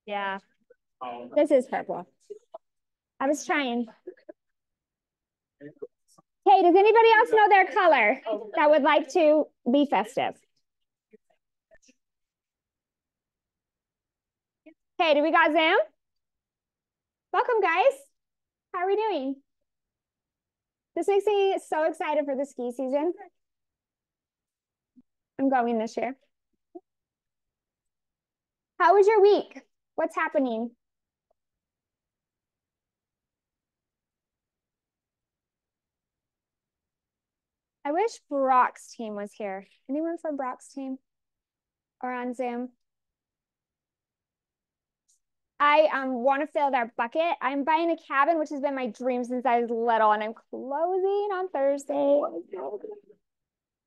Yeah. This is purple. I was trying. Hey, does anybody else know their color that would like to be festive? Hey, do we got Zoom? Welcome, guys. How are we doing? This makes me so excited for the ski season. I'm going this year. How was your week? What's happening? I wish Brock's team was here. Anyone from Brock's team or on Zoom? I want to fill their bucket. I'm buying a cabin, which has been my dream since I was little, and I'm closing on Thursday.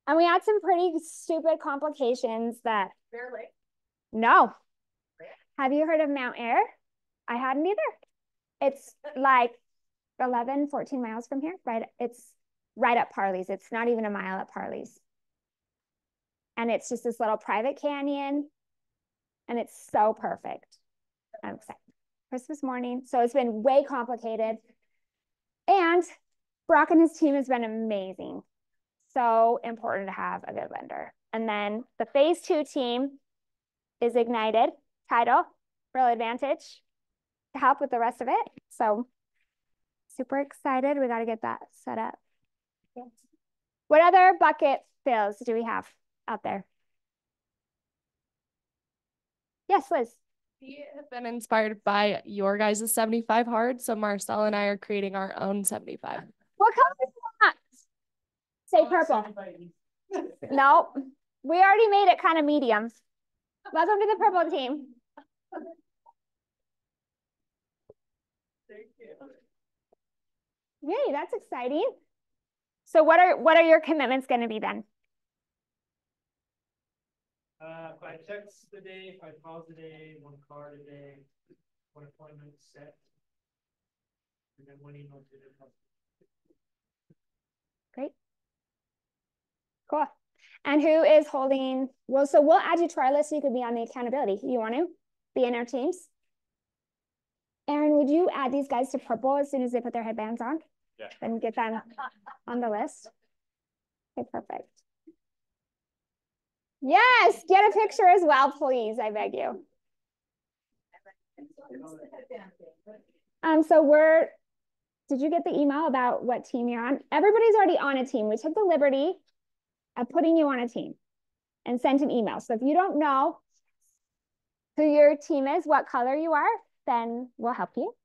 And we had some pretty stupid complications that. No. Have you heard of Mount Air? I hadn't either. It's like 11, 14 miles from here. It's right up Parley's. It's not even a mile up Parley's. And it's just this little private canyon. And it's so perfect. I'm excited. Christmas morning. So it's been way complicated. And Brock and his team has been amazing. So important to have a good lender. And then the phase 2 team is Ignited Title, Real Advantage to help with the rest of it. So super excited. We got to get that set up. What other bucket fills do we have out there? Yes, Liz. We have been inspired by your guys' 75 hard. So Marcel and I are creating our own 75. What color is that? Say purple. No, we already made it kind of medium. Welcome to the purple team. Thank you. Yay, that's exciting. So what are your commitments going to be then? 5 checks a day, 5 calls a day, 1 card a day, 1 appointment set, and then 1 email to the customer. Great. Cool. And who is holding? Well, so we'll add you to our list so you could be on the accountability. You want to be in our teams? Aaron, would you add these guys to purple as soon as they put their headbands on? Yeah. And get them on the list. Okay, perfect. Yes, get a picture as well, please. I beg you. So did you get the email about what team you're on? Everybody's already on a team. We took the liberty of putting you on a team and sent an email. So if you don't know who your team is, what color you are, then we'll help you.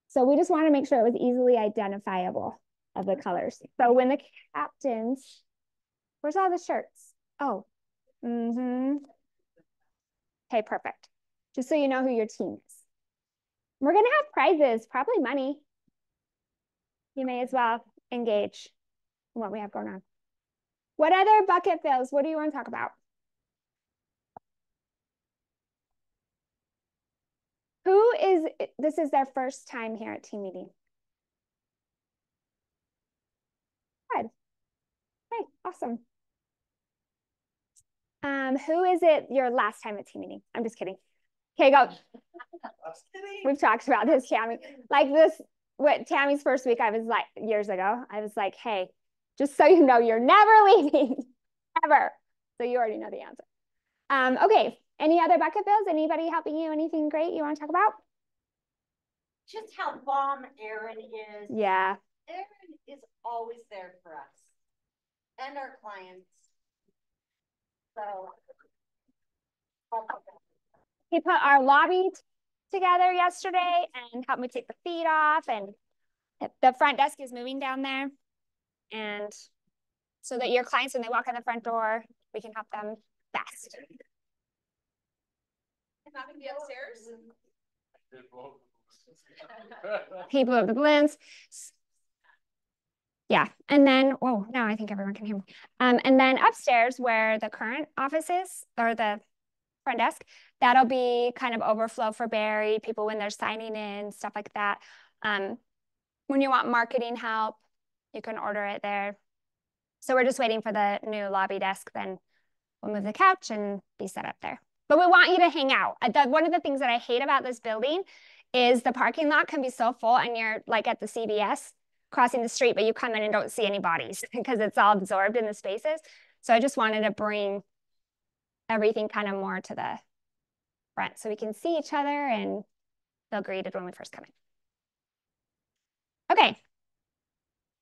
So we just want to make sure it was easily identifiable of the colors. So when the captains, where's all the shirts? Oh, okay, perfect. Just so you know who your team is. We're going to have prizes, probably money. You may as well engage in what we have going on. What other bucket fills? What do you want to talk about? This is their first time here at team meeting. Good. Okay, awesome. Who is it your last time at team meeting? I'm just kidding. Okay, go. We've talked about this, Tammy. Like what Tammy's first week, I was like, years ago, I was like, hey, just so you know, you're never leaving, ever. So you already know the answer. Okay, any other bucket fills? Anybody helping you? Anything great you want to talk about? Just how bomb Aaron is. Yeah. Aaron is always there for us and our clients. So he put our lobby together yesterday and helped me take the feet off, and the front desk is moving down there, and so that your clients, when they walk in the front door, we can help them fast. Not gonna be upstairs. He blew up the balloons. Yeah, and then, oh, now I think everyone can hear me. And then upstairs where the current office is, or the front desk, that'll be kind of overflow for Barry, people when they're signing in, stuff like that. When you want marketing help, you can order it there. So we're just waiting for the new lobby desk, then we'll move the couch and be set up there. But we want you to hang out. One of the things that I hate about this building is the parking lot can be so full and you're like at the CVS crossing the street, but you come in and don't see any bodies because it's all absorbed in the spaces. So I just wanted to bring everything kind of more to the front so we can see each other and feel greeted when we first come in. Okay.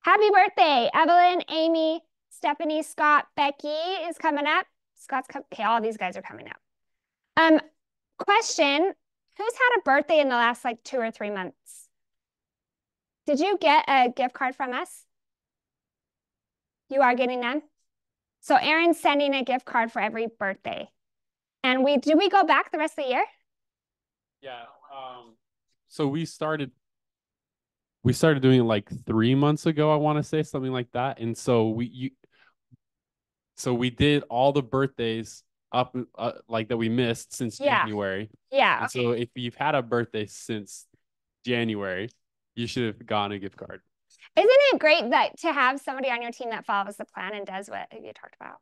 Happy birthday, Evelyn, Amy, Stephanie, Scott, Becky is coming up. Okay, all these guys are coming up. Question, who's had a birthday in the last like 2 or 3 months? Did you get a gift card from us? You are getting them? So Aaron's sending a gift card for every birthday. And did we go back the rest of the year? Yeah. So we started doing it like 3 months ago, I want to say, something like that. And so we did all the birthdays up like that we missed since January. Yeah. And so if you've had a birthday since January, you should have gotten a gift card. Isn't it great that to have somebody on your team that follows the plan and does what you talked about?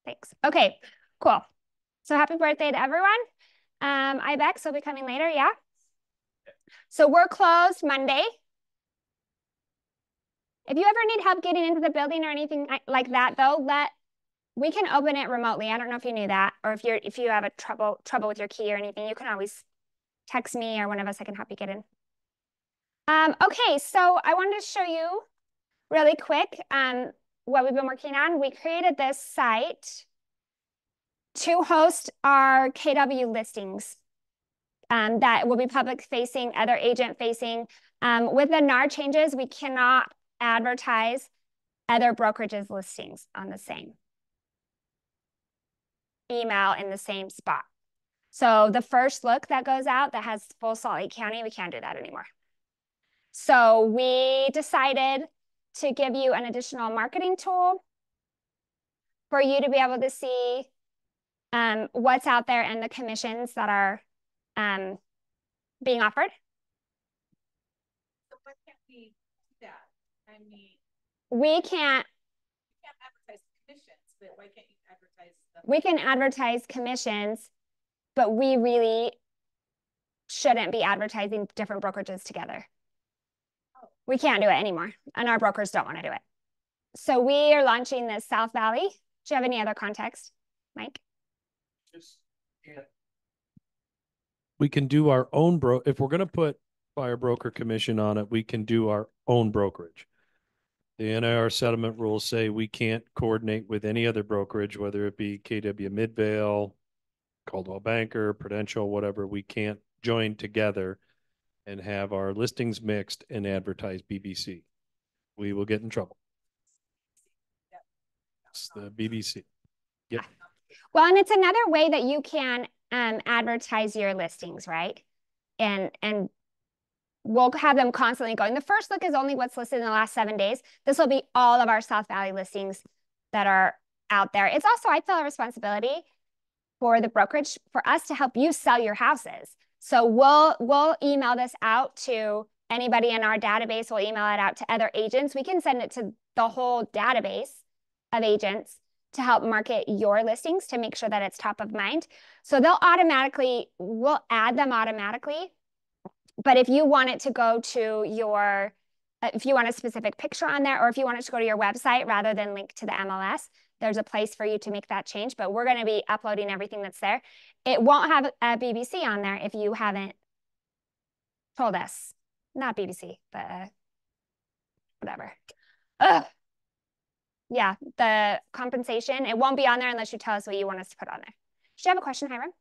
Thanks. Okay, cool. So happy birthday to everyone. Ibex will be coming later, yeah? So we're closed Monday. If you ever need help getting into the building or anything like that, though, we can open it remotely. I don't know if you knew that, or if you have a trouble with your key or anything, you can always text me or one of us. I can help you get in. Okay, so I wanted to show you really quick what we've been working on. We created this site to host our KW listings that will be public facing, other agent facing. With the NAR changes, we cannot advertise other brokerages listings on the same email in the same spot. So the first look that goes out that has full Salt Lake County, we can't do that anymore. So we decided to give you an additional marketing tool for you to be able to see what's out there and the commissions that are being offered. So why can't we do that? I mean, we can't advertise commissions, but why can't you advertise we can advertise commissions, but we really shouldn't be advertising different brokerages together. We can't do it anymore, and our brokers don't want to do it. So we are launching this South Valley. Do you have any other context, Mike? We can do our own if we're going to put buyer broker commission on it, we can do our own brokerage. The NIR settlement rules say we can't coordinate with any other brokerage, whether it be KW Midvale, Coldwell Banker, Prudential, whatever. We can't join together and have our listings mixed and advertise BBC. We will get in trouble. It's the BBC. Yep. Well, and it's another way that you can advertise your listings, right? And we'll have them constantly going. The first look is only what's listed in the last 7 days. This will be all of our South Valley listings that are out there. It's also, I feel, a responsibility for the brokerage for us to help you sell your houses. So we'll email this out to anybody in our database. We'll email it out to other agents. We can send it to the whole database of agents to help market your listings to make sure that it's top of mind. So we'll add them automatically. But if you want it to go to your, if you want a specific picture on there, or if you want it to go to your website rather than link to the MLS, there's a place for you to make that change. But we're going to be uploading everything that's there. It won't have a BBC on there if you haven't told us. Not BBC, but whatever. Ugh. Yeah, the compensation, it won't be on there unless you tell us what you want us to put on there. Did you have a question, Hiram?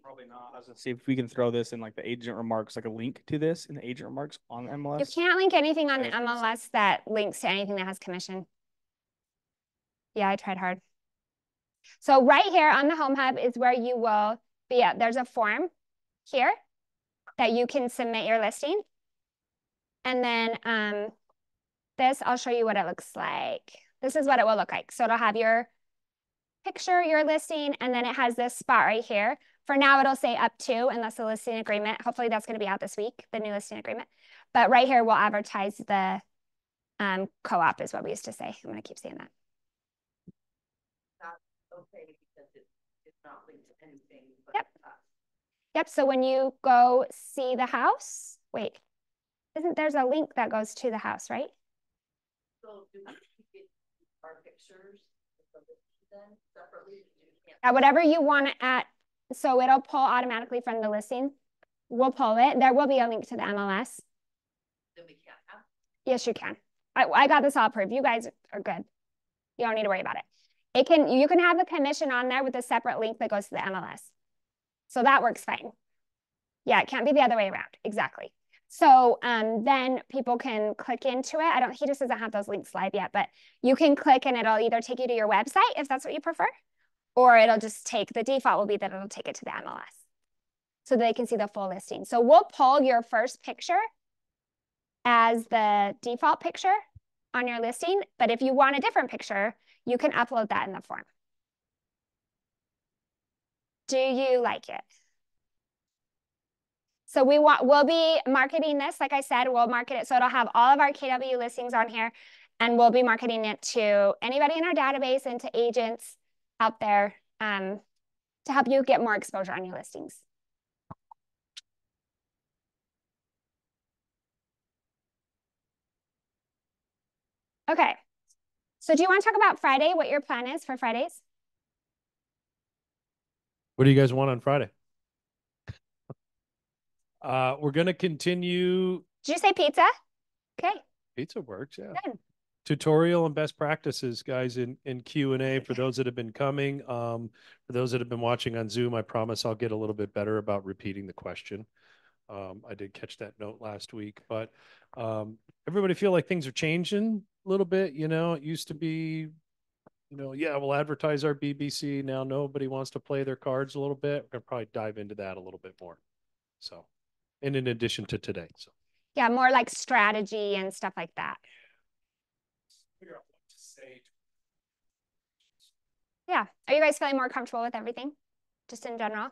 Probably not. I was gonna see if we can throw this in like the agent remarks, like a link to this in the agent remarks on the MLS. You can't link anything on the MLS that links to anything that has commission. Yeah, I tried hard. So right here on the Home Hub is where you will be at. There's a form here that you can submit your listing. And then this, I'll show you what it looks like. This is what it will look like. So it'll have your picture, your listing, and then it has this spot right here. For now, it'll say up to, unless the listing agreement. Hopefully that's going to be out this week, the new listing agreement. But right here, we'll advertise the co-op is what we used to say. I'm going to keep saying that. Not okay because not linked to anything but Yep. us. Yep, so when you go see the house, wait, there's a link that goes to the house, right? So do we get our pictures then separately? Whatever you want to add, so it'll pull automatically from the listing. We'll pull it. There will be a link to the MLS. Then we can't have. Yes, you can. I got this all approved. You guys are good. You don't need to worry about it. You can have the commission on there with a separate link that goes to the MLS. So that works fine. Yeah, it can't be the other way around. Exactly. So then people can click into it. He just doesn't have those links live yet, but you can click and it'll either take you to your website if that's what you prefer, or it'll just take, the default will be that it'll take it to the MLS so they can see the full listing. So we'll pull your first picture as the default picture on your listing, but if you want a different picture, you can upload that in the form. Do you like it? So we'll be marketing this, like I said, we'll market it. So it'll have all of our KW listings on here, and we'll be marketing it to anybody in our database and to agents out there to help you get more exposure on your listings. Okay. So do you want to talk about Friday, what your plan is for Fridays? What do you guys want on Friday? We're going to continue. Did you say pizza? Okay. Pizza works, yeah. Good. Tutorial and best practices, guys, in Q&A for those that have been coming. For those that have been watching on Zoom, I promise I'll get a little bit better about repeating the question. I did catch that note last week, but everybody feel like things are changing a little bit. You know, it used to be, yeah, we'll advertise our BBC. Now nobody wants to play their cards a little bit. We're going to probably dive into that a little bit more. So, and in addition to today. So, yeah, more like strategy and stuff like that. Figure out what to say. Yeah. Are you guys feeling more comfortable with everything? Just in general?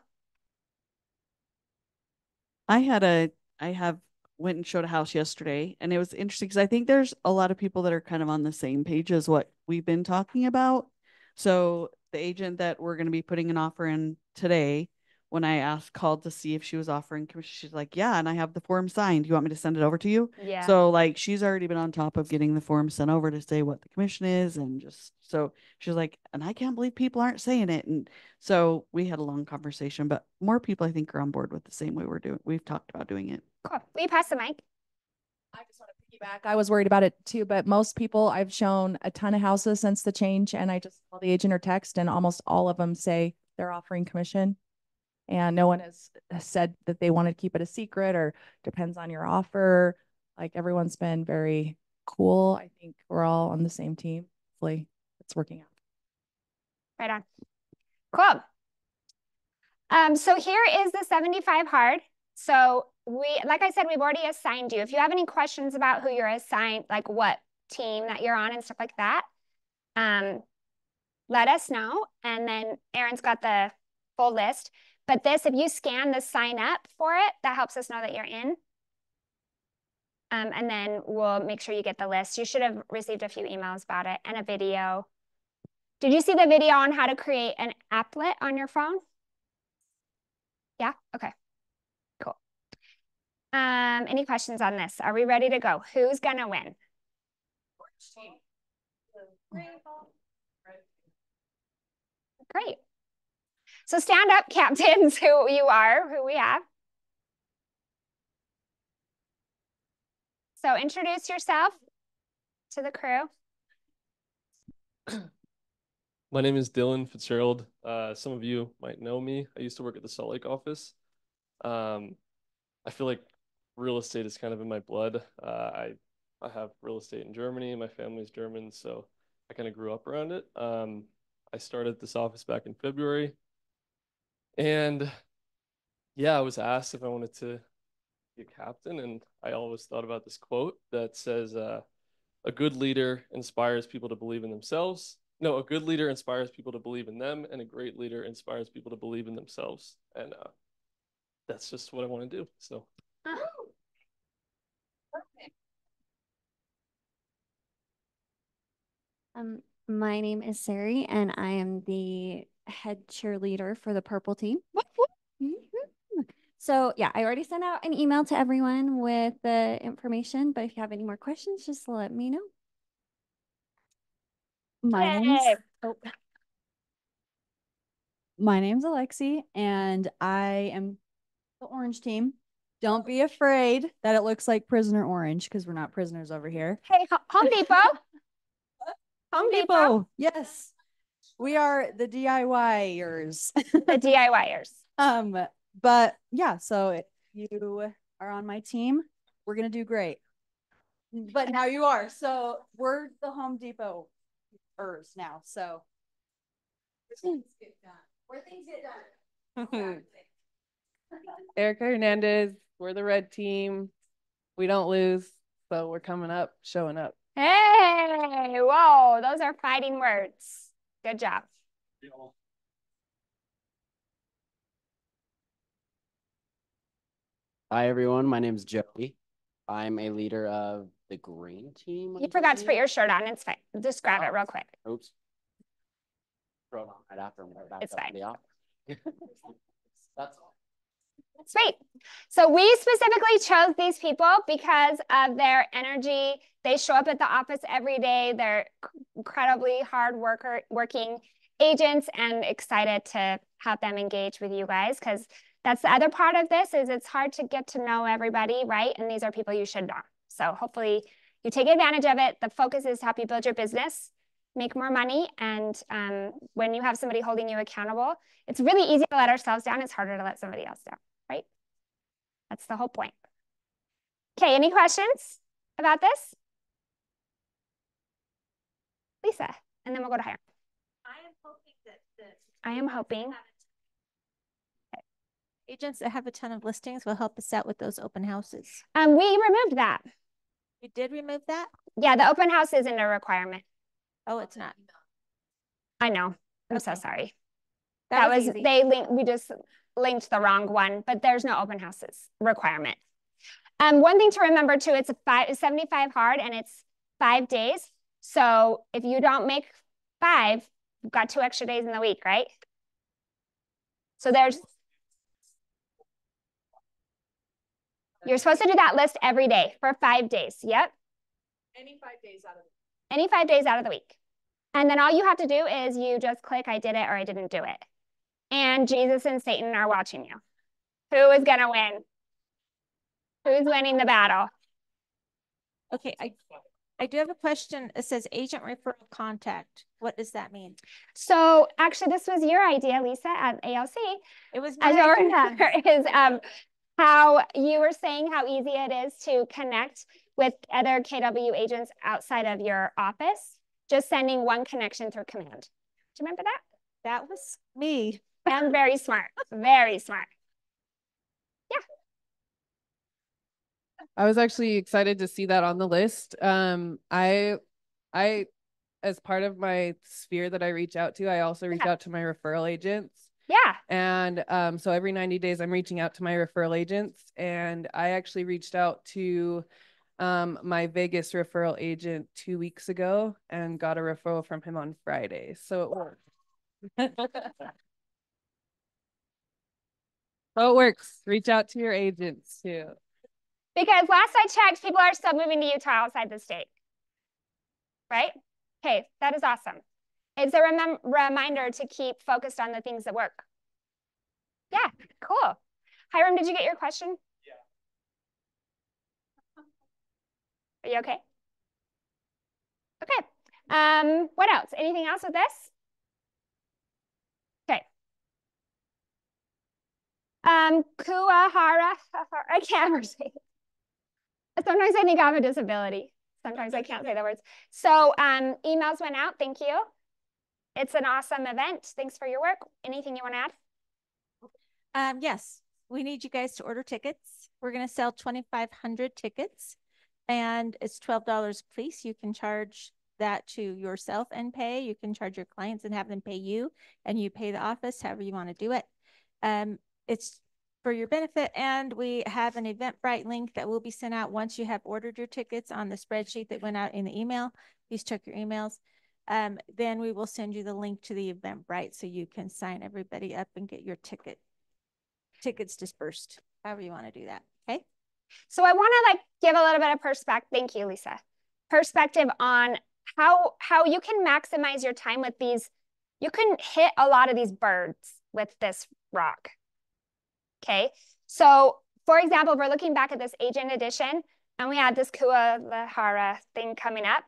I have went and showed a house yesterday, and it was interesting because I think there's a lot of people that are kind of on the same page as what we've been talking about. So the agent that we're going to be putting an offer in today, when I called to see if she was offering commission, she's like, yeah, and I have the form signed. Do you want me to send it over to you? Yeah. So like she's already been on top of getting the form sent over to say what the commission is, and just so she's like, and I can't believe people aren't saying it. And so we had a long conversation, but more people I think are on board with the same way we've talked about doing it. Cool. Will you pass the mic? I just want to piggyback. I was worried about it too, but most people, I've shown a ton of houses since the change, and I just call the agent or text, and almost all of them say they're offering commission. And no one has said that they want to keep it a secret or depends on your offer. Like everyone's been very cool. I think we're all on the same team. Hopefully it's working out. Right on. Cool. So here is the 75 hard. So like I said, we've already assigned you. If you have any questions about who you're assigned, like what team that you're on and stuff like that, let us know. And then Erin's got the full list. But if you scan the sign up for it, that helps us know that you're in. And then we'll make sure you get the list. You should have received a few emails about it and a video. Did you see the video on how to create an applet on your phone? Yeah? Okay. Cool. Any questions on this? Are we ready to go? Who's gonna win? Great. So stand up, captains, who you are, who we have. So introduce yourself to the crew. My name is Dylan Fitzgerald. Some of you might know me. I used to work at the Salt Lake office. I feel like real estate is kind of in my blood. I have real estate in Germany. My family's German, so I kind of grew up around it. I started this office back in February. And yeah, I was asked if I wanted to be a captain, and I always thought about this quote that says, a good leader inspires people to believe in themselves. No, a good leader inspires people to believe in them, and a great leader inspires people to believe in themselves. And that's just what I want to do. So. My name is Sari, and I am the head cheerleader for the purple team. So yeah, I already sent out an email to everyone with the information, but if you have any more questions, just let me know. My name's Alexi, and I am the orange team. Don't be afraid that it looks like prisoner orange, because we're not prisoners over here. Hey, Home Depot. Home Depot. Yes. We are the DIYers. The DIYers. But yeah, so if you are on my team, we're gonna do great. But now you are. So we're the Home Depot-ers now. So Where things get done. Erica Hernandez, we're the red team. We don't lose, so we're coming up, showing up. Hey, whoa, those are fighting words. Good job. Hi, everyone. My name is Joey. I'm a leader of the green team. You forgot to put your shirt on. It's fine. Just grab it real quick. Oops. Throw it on right after I'm back It's up fine. to the office. That's all. Sweet. So we specifically chose these people because of their energy. They show up at the office every day. They're incredibly hard working agents, and excited to have them engage with you guys, because that's the other part of this, is it's hard to get to know everybody, right? And these are people you should know. So hopefully you take advantage of it. The focus is to help you build your business, make more money. And when you have somebody holding you accountable, it's really easy to let ourselves down. It's harder to let somebody else down, right? That's the whole point. Okay, any questions about this? Lisa, and then we'll go to Hiram. I am hoping. Agents that have a ton of listings will help us out with those open houses. We removed that. You did remove that? Yeah, the open house isn't a requirement. Oh, it's not. I know. I'm so sorry. That was easy. we just linked the wrong one, but there's no open houses requirement. One thing to remember too, it's 75 hard, and it's 5 days. So if you don't make 5, you've got 2 extra days in the week, right? So you're supposed to do that list every day for 5 days. Yep. Any 5 days out of the week. Any 5 days out of the week. And then all you have to do is you just click, I did it or I didn't do it. And Jesus and Satan are watching you. Who is going to win? Who's winning the battle? Okay, I do have a question. It says agent referral contact. What does that mean? So actually, this was your idea, Lisa, at ALC. It was as I remember, is how you were saying how easy it is to connect with other KW agents outside of your office, just sending one connection through command. Do you remember that? That was me. I'm very smart. Very smart. Yeah. I was actually excited to see that on the list. I as part of my sphere that I reach out to, I also reach out to my referral agents. Yeah. And so every 90 days, I'm reaching out to my referral agents. And I actually reached out to my Vegas referral agent 2 weeks ago and got a referral from him on Friday. So it worked. So it works. Reach out to your agents too. Because last I checked, people are still moving to Utah outside the state. Right? Okay, that is awesome. It's a reminder to keep focused on the things that work. Yeah, cool. Hiram, did you get your question? Yeah. Are you okay? Okay. What else? Anything else with this? Okay. Kuahara. I can't ever say it. Sometimes I think I have a disability. Sometimes I can't say the words. So emails went out. Thank you. It's an awesome event. Thanks for your work. Anything you want to add? Yes, we need you guys to order tickets. We're going to sell 2,500 tickets, and it's $12 a piece. You can charge that to yourself and pay. You can charge your clients and have them pay you, and you pay the office, however you want to do it. It's for your benefit, and we have an Eventbrite link that will be sent out once you have ordered your tickets on the spreadsheet that went out in the email. Please check your emails. then we will send you the link to the Eventbrite so you can sign everybody up and get your tickets dispersed, however you want to do that. Okay. So I want to give a little bit of perspective. Thank you, Lisa. Perspective on how you can maximize your time with these. You can hit a lot of these birds with this rock. Okay. So for example, if we're looking back at this agent edition and we had this Kualahara thing coming up,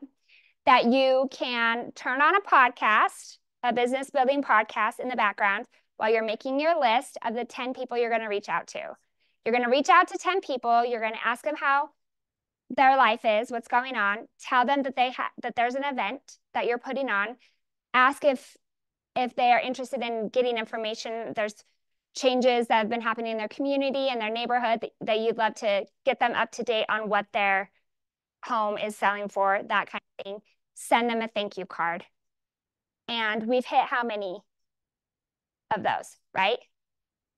that you can turn on a podcast, a business building podcast in the background while you're making your list of the 10 people you're going to reach out to. You're going to reach out to 10 people. You're going to ask them how their life is, what's going on. Tell them that that there's an event that you're putting on. Ask if they are interested in getting information. There's changes that have been happening in their community and their neighborhood that you'd love to get them up to date on what their home is selling for, that kind of thing. Send them a thank you card. And we've hit how many of those, right?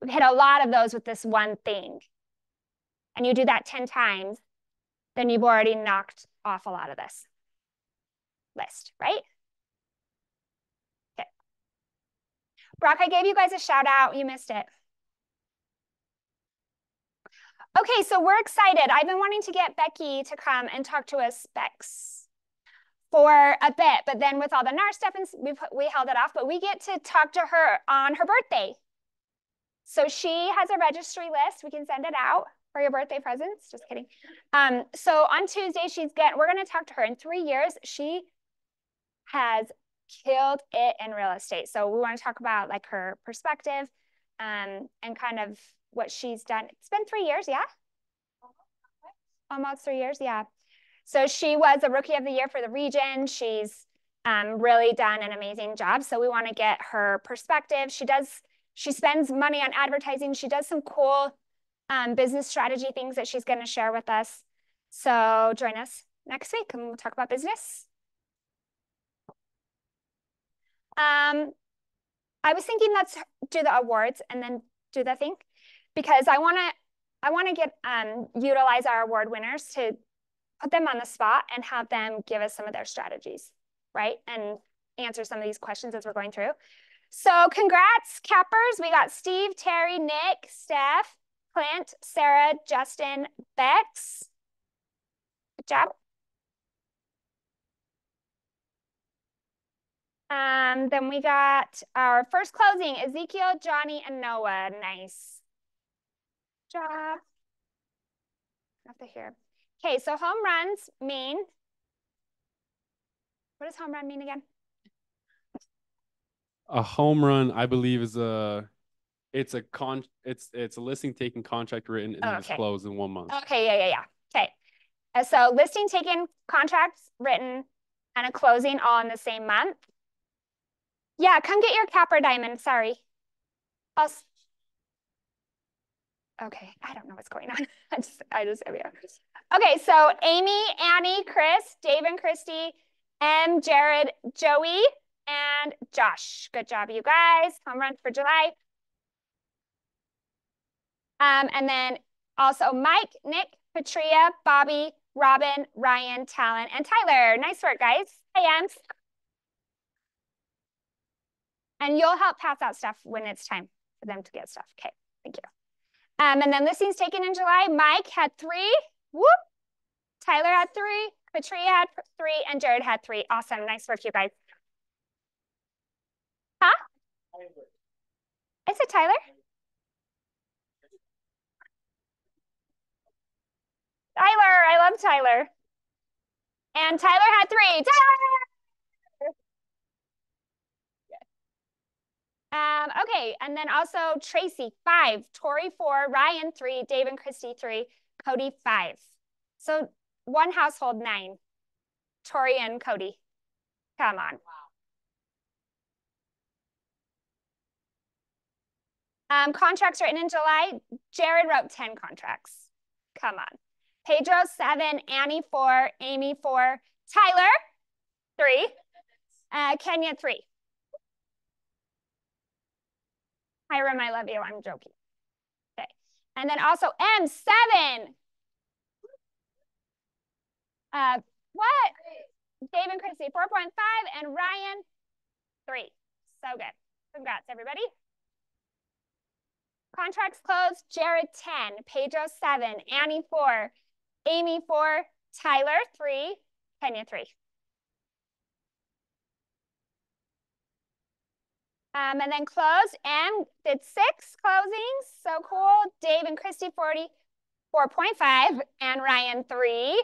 We've hit a lot of those with this one thing. And you do that 10 times, then you've already knocked off a lot of this list, right? Okay. Brock, I gave you guys a shout out. You missed it. Okay, so we're excited. I've been wanting to get Becky to come and talk to us specs for a bit, but then with all the NAR stuff, and we held it off, but we get to talk to her on her birthday. So she has a registry list. We can send it out for your birthday presents. Just kidding. So on Tuesday, we're going to talk to her. In 3 years, she has killed it in real estate. So we want to talk about her perspective and kind of what she's done. It's been 3 years, yeah? Almost 3 years, yeah. So she was a Rookie of the Year for the region. She's really done an amazing job. So we want to get her perspective. She spends money on advertising. She does some cool business strategy things that she's going to share with us. So join us next week and we'll talk about business. I was thinking let's do the awards and then do the thing, because I want to get utilize our award winners to put them on the spot and have them give us some of their strategies, right? And answer some of these questions as we're going through. So congrats, cappers. We got Steve, Terry, Nick, Steph, Clint, Sarah, Justin, Bex. Good job. Then we got our first closing, Ezekiel, Johnny, and Noah. Nice job. Have to hear. Okay, so home runs mean, what does home run mean again? A home run, I believe, is it's a listing taken, contract written, and then it's closed in 1 month. Okay, yeah. Okay. So listing taken, contracts written, and a closing all in the same month. Yeah, come get your capper diamond. Sorry. Okay, I don't know what's going on. Okay, so Amy, Annie, Chris, Dave and Christy, M, Jared, Joey, and Josh. Good job, you guys. Home runs for July. And then also Mike, Nick, Patria, Bobby, Robin, Ryan, Talon, and Tyler. Nice work, guys. Hi, Ems. And you'll help pass out stuff when it's time for them to get stuff. Okay, thank you. And then listings taken in July, Mike had 3. Whoop. Tyler had 3. Patria had 3. And Jared had 3. Awesome. Nice work, you guys. Huh? Is it Tyler? Tyler. I love Tyler. And Tyler had 3. Tyler! Okay, and then also Tracy, 5, Tori, 4, Ryan, 3, Dave and Christy, 3, Cody, 5. So one household, 9. Tori and Cody. Come on. Contracts written in July, Jared wrote 10 contracts. Come on. Pedro, 7, Annie, 4, Amy, 4, Tyler, 3, Kenya, 3. Hiram, I love you. I'm joking. Okay. And then also M, 7. What? Dave and Christy, 4.5, and Ryan, 3. So good. Congrats, everybody. Contracts closed, Jared, 10, Pedro, 7, Annie, 4, Amy, 4, Tyler, 3, Kenya, 3. And then closed, M did 6 closings, so cool. Dave and Christy, 44.5, and Ryan, 3.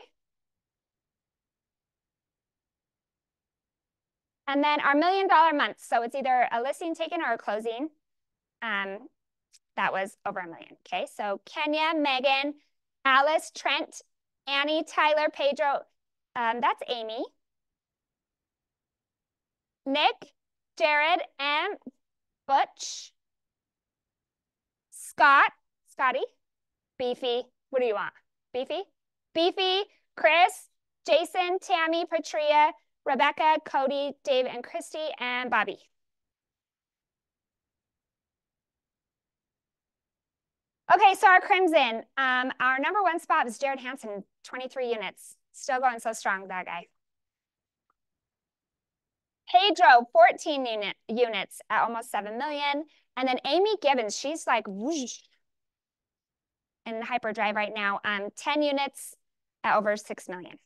And then our $1 million month, so it's either a listing taken or a closing. That was over $1 million. Okay, so Kenya, Megan, Alice, Trent, Annie, Tyler, Pedro. That's Amy. Nick, Jared, M, Butch, Scott, Scotty, Beefy. What do you want? Beefy? Beefy, Chris, Jason, Tammy, Patria, Rebecca, Cody, Dave, and Christy, and Bobby. Okay, so our Crimson. Our number 1 spot was Jared Hansen, 23 units. Still going so strong, that guy. Pedro, 14 units at almost 7 million. And then Amy Gibbons, she's like whoosh, in hyperdrive right now. 10 units at over 6 million.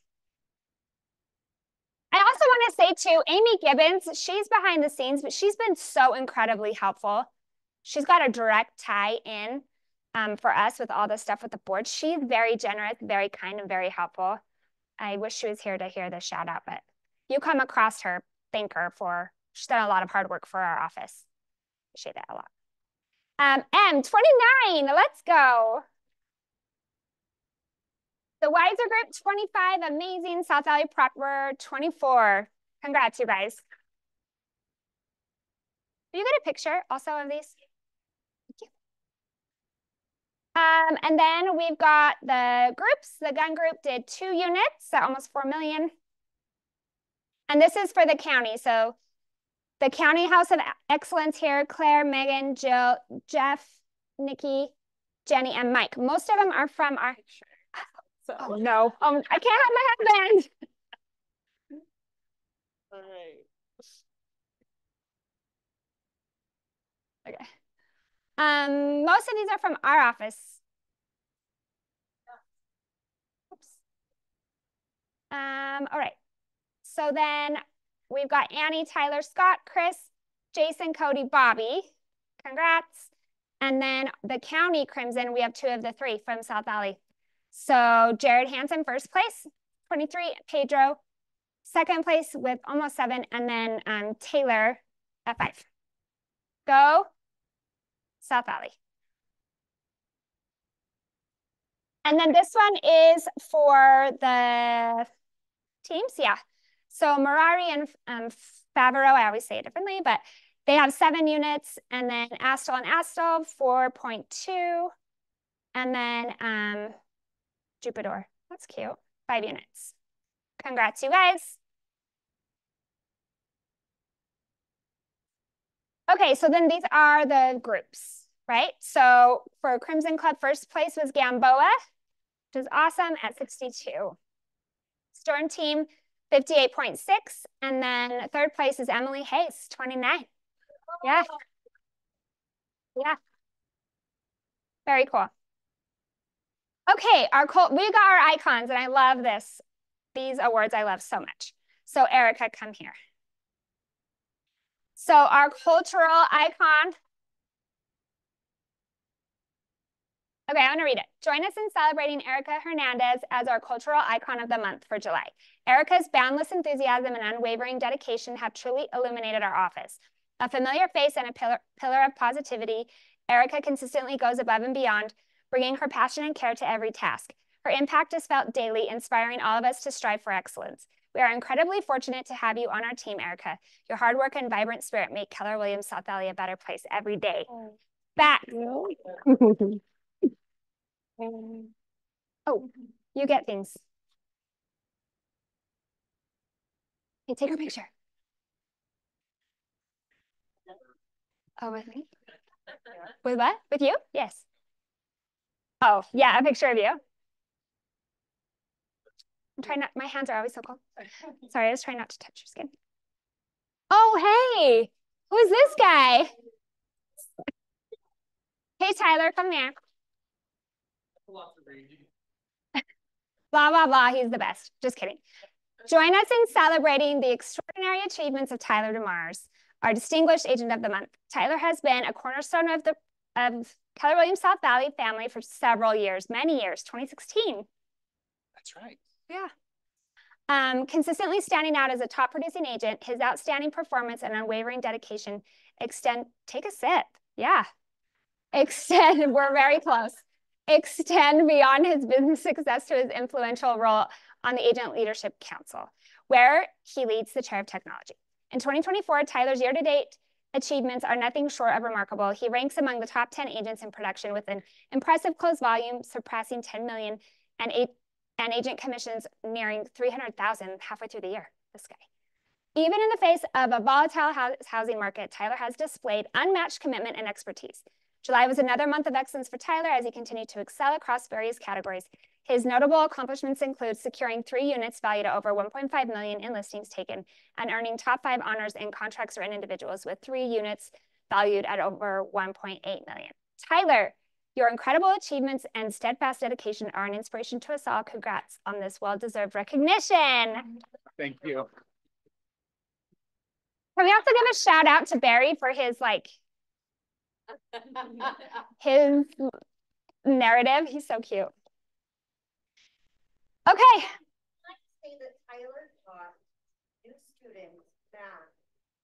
I also want to say too, Amy Gibbons, she's behind the scenes, but she's been so incredibly helpful. She's got a direct tie in for us with all the stuff with the board. She's very generous, very kind, and very helpful. I wish she was here to hear the shout out, but you come across her, thank her for, she's done a lot of hard work for our office. Appreciate that a lot. M29, let's go. The Weiser Group, 25, amazing. South Valley Proctor, 24. Congrats, you guys. Will you get a picture also of these? Thank you. And then we've got the groups. The gun group did 2 units at almost 4 million. And this is for the county. So the County House of Excellence here, Claire, Megan, Jill, Jeff, Nikki, Jenny, and Mike. Most of them are from our... Oh no, I can't have my headband. All right. Okay. Most of these are from our office. Oops. All right. So then we've got Annie, Tyler, Scott, Chris, Jason, Cody, Bobby. Congrats. And then the county Crimson, we have 2 of the 3 from South Valley. So Jared Hansen, first place, 23. Pedro, second place with almost 7. And then Taylor at 5. Go South Valley. And then this one is for the teams. Yeah. So Marari and Favreau, I always say it differently, but they have 7 units. And then Astle and Astle, 4.2. And then Jupiter, that's cute, 5 units. Congrats, you guys. Okay, so then these are the groups, right? So for Crimson Club, first place was Gamboa, which is awesome at 62. Storm Team, 58.6. And then third place is Emily Hayes, 29. Yeah. Yeah. Very cool. Okay, we got our icons, and I love this. These awards I love so much. So Erica, come here. So our cultural icon. Okay, I want to read it. Join us in celebrating Erica Hernandez as our cultural icon of the month for July. Erica's boundless enthusiasm and unwavering dedication have truly illuminated our office. A familiar face and a pillar of positivity, Erica consistently goes above and beyond, bringing her passion and care to every task. Her impact is felt daily, inspiring all of us to strive for excellence. We are incredibly fortunate to have you on our team, Erica. Your hard work and vibrant spirit make Keller Williams South Valley a better place every day. Back. Oh, you get things. Hey, take a picture. Oh, with me? With what? With you? Yes. Oh, yeah, a picture of you. I'm trying not, my hands are always so cold. Sorry, I was trying not to touch your skin. Oh, hey, who's this guy? Hey, Tyler, come here. Blah, blah, blah, he's the best. Just kidding. Join us in celebrating the extraordinary achievements of Tyler DeMars, our distinguished agent of the month. Tyler has been a cornerstone of Keller Williams South Valley family for several years, many years, 2016. That's right. Yeah. Consistently standing out as a top producing agent, his outstanding performance and unwavering dedication take a sip. Yeah. We're very close. Extend beyond his business success to his influential role on the Agent Leadership Council, where he leads the chair of technology. In 2024, Tyler's year-to-date achievements are nothing short of remarkable. He ranks among the top 10 agents in production with an impressive close volume surpassing 10 million and agent commissions nearing 300,000 halfway through the year. This guy. Even in the face of a volatile housing market, Tyler has displayed unmatched commitment and expertise. July was another month of excellence for Tyler as he continued to excel across various categories. His notable accomplishments include securing 3 units valued at over 1.5 million in listings taken and earning top 5 honors in contracts written individuals with 3 units valued at over 1.8 million. Tyler, your incredible achievements and steadfast dedication are an inspiration to us all. Congrats on this well-deserved recognition. Thank you. Can we also give a shout out to Barry for his his narrative? He's so cute. Okay. I'd like to say that Tyler taught new students math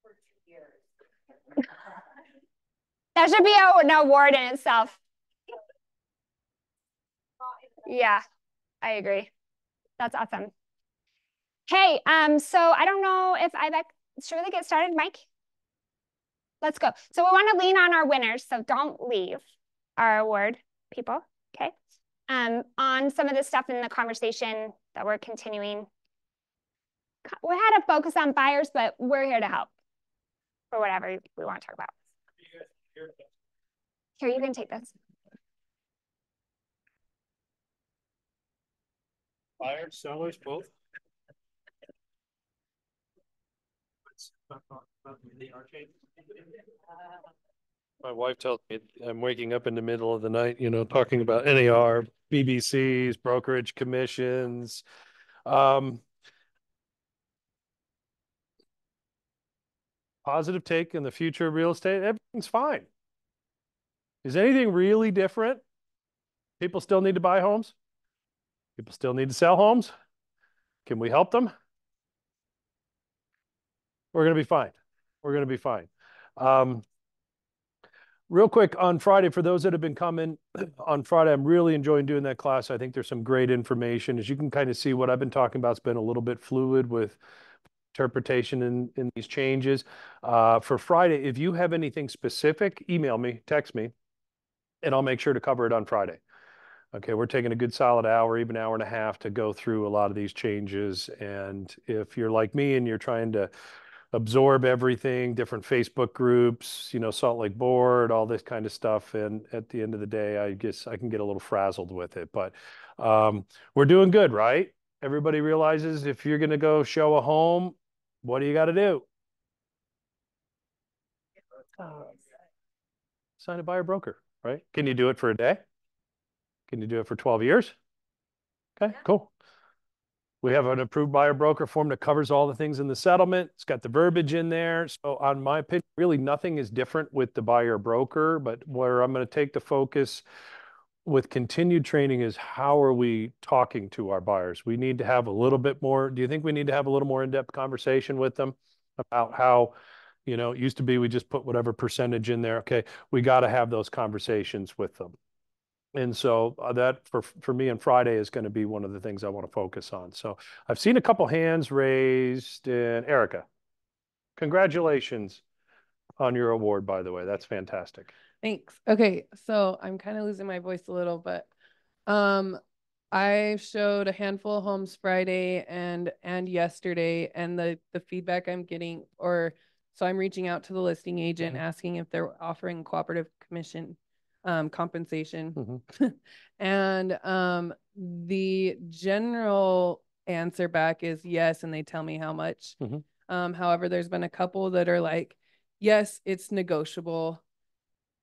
for 2 years. That should be an award in itself. Yeah, I agree. That's awesome. Hey, so I don't know if should we get started, Mike? Let's go. So we want to lean on our winners, so don't leave our award people, okay? On some of the stuff in the conversation that we're continuing. We had to focus on buyers, but we're here to help for whatever we want to talk about. Here, you can take this. Buyers, sellers, both. My wife tells me I'm waking up in the middle of the night, talking about NAR, BBCs, brokerage commissions. Positive take in the future of real estate, everything's fine. Is anything really different? People still need to buy homes. People still need to sell homes. Can we help them? We're going to be fine. We're going to be fine. Real quick on Friday, for those that have been coming on Friday, I'm really enjoying doing that class. I think there's some great information. As you can kind of see, what I've been talking about has been a little bit fluid with interpretation in these changes. For Friday, if you have anything specific, email me, text me, and I'll make sure to cover it on Friday. Okay, we're taking a good solid hour, even hour and a half to go through a lot of these changes. And if you're like me and you're trying to absorb everything, different Facebook groups, Salt Lake Board, all this kind of stuff. And at the end of the day, I guess I can get a little frazzled with it, but we're doing good, right? Everybody realizes if you're going to go show a home, what do you got to do? Sign a buyer broker, right? Can you do it for a day? Can you do it for 12 years? Okay, cool. We have an approved buyer broker form that covers all the things in the settlement. It's got the verbiage in there. So on my opinion, really nothing is different with the buyer broker, but where I'm going to take the focus with continued training is how are we talking to our buyers? We need to have a little bit more. Do you think we need to have a little more in-depth conversation with them about how, it used to be we just put whatever percentage in there. Okay, we got to have those conversations with them. And so that for me on Friday is going to be one of the things I want to focus on. So I've seen a couple hands raised. And Erica, congratulations on your award, by the way. That's fantastic. Thanks. Okay, so I'm kind of losing my voice a little, but I showed a handful of homes Friday and yesterday, and the feedback I'm getting, so I'm reaching out to the listing agent asking if they're offering cooperative commission compensation. And the general answer back is yes, and they tell me how much. However, there's been a couple that are like, yes, it's negotiable.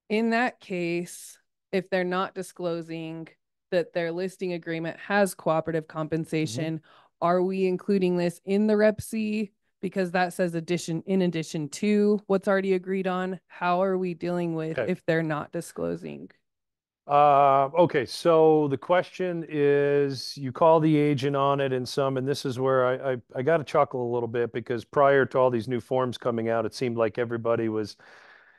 In that case, if they're not disclosing that their listing agreement has cooperative compensation, are we including this in the Rep C? Because that says in addition to what's already agreed on. How are we dealing with if they're not disclosing? Okay, so the question is, you call the agent on it and this is where I got to chuckle a little bit, because prior to all these new forms coming out, it seemed like everybody was,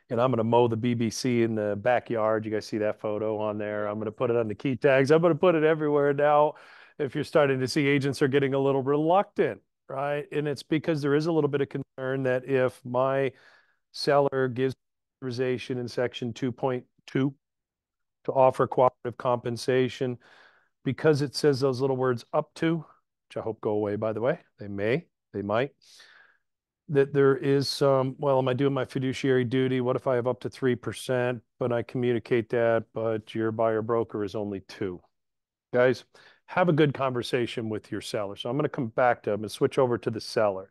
I'm going to mow the BBC in the backyard. You guys see that photo on there? I'm going to put it on the key tags. I'm going to put it everywhere now. If you're starting to see, agents are getting a little reluctant, right? And it's because there is a little bit of concern that if my seller gives authorization in section 2.2 to offer cooperative compensation, because it says those little words up to, which I hope go away, by the way. They might. That there is some, well, am I doing my fiduciary duty? What if I have up to 3%, but I communicate that, but your buyer broker is only 2%? Guys, have a good conversation with your seller. So I'm going to come back to them and switch over to the seller.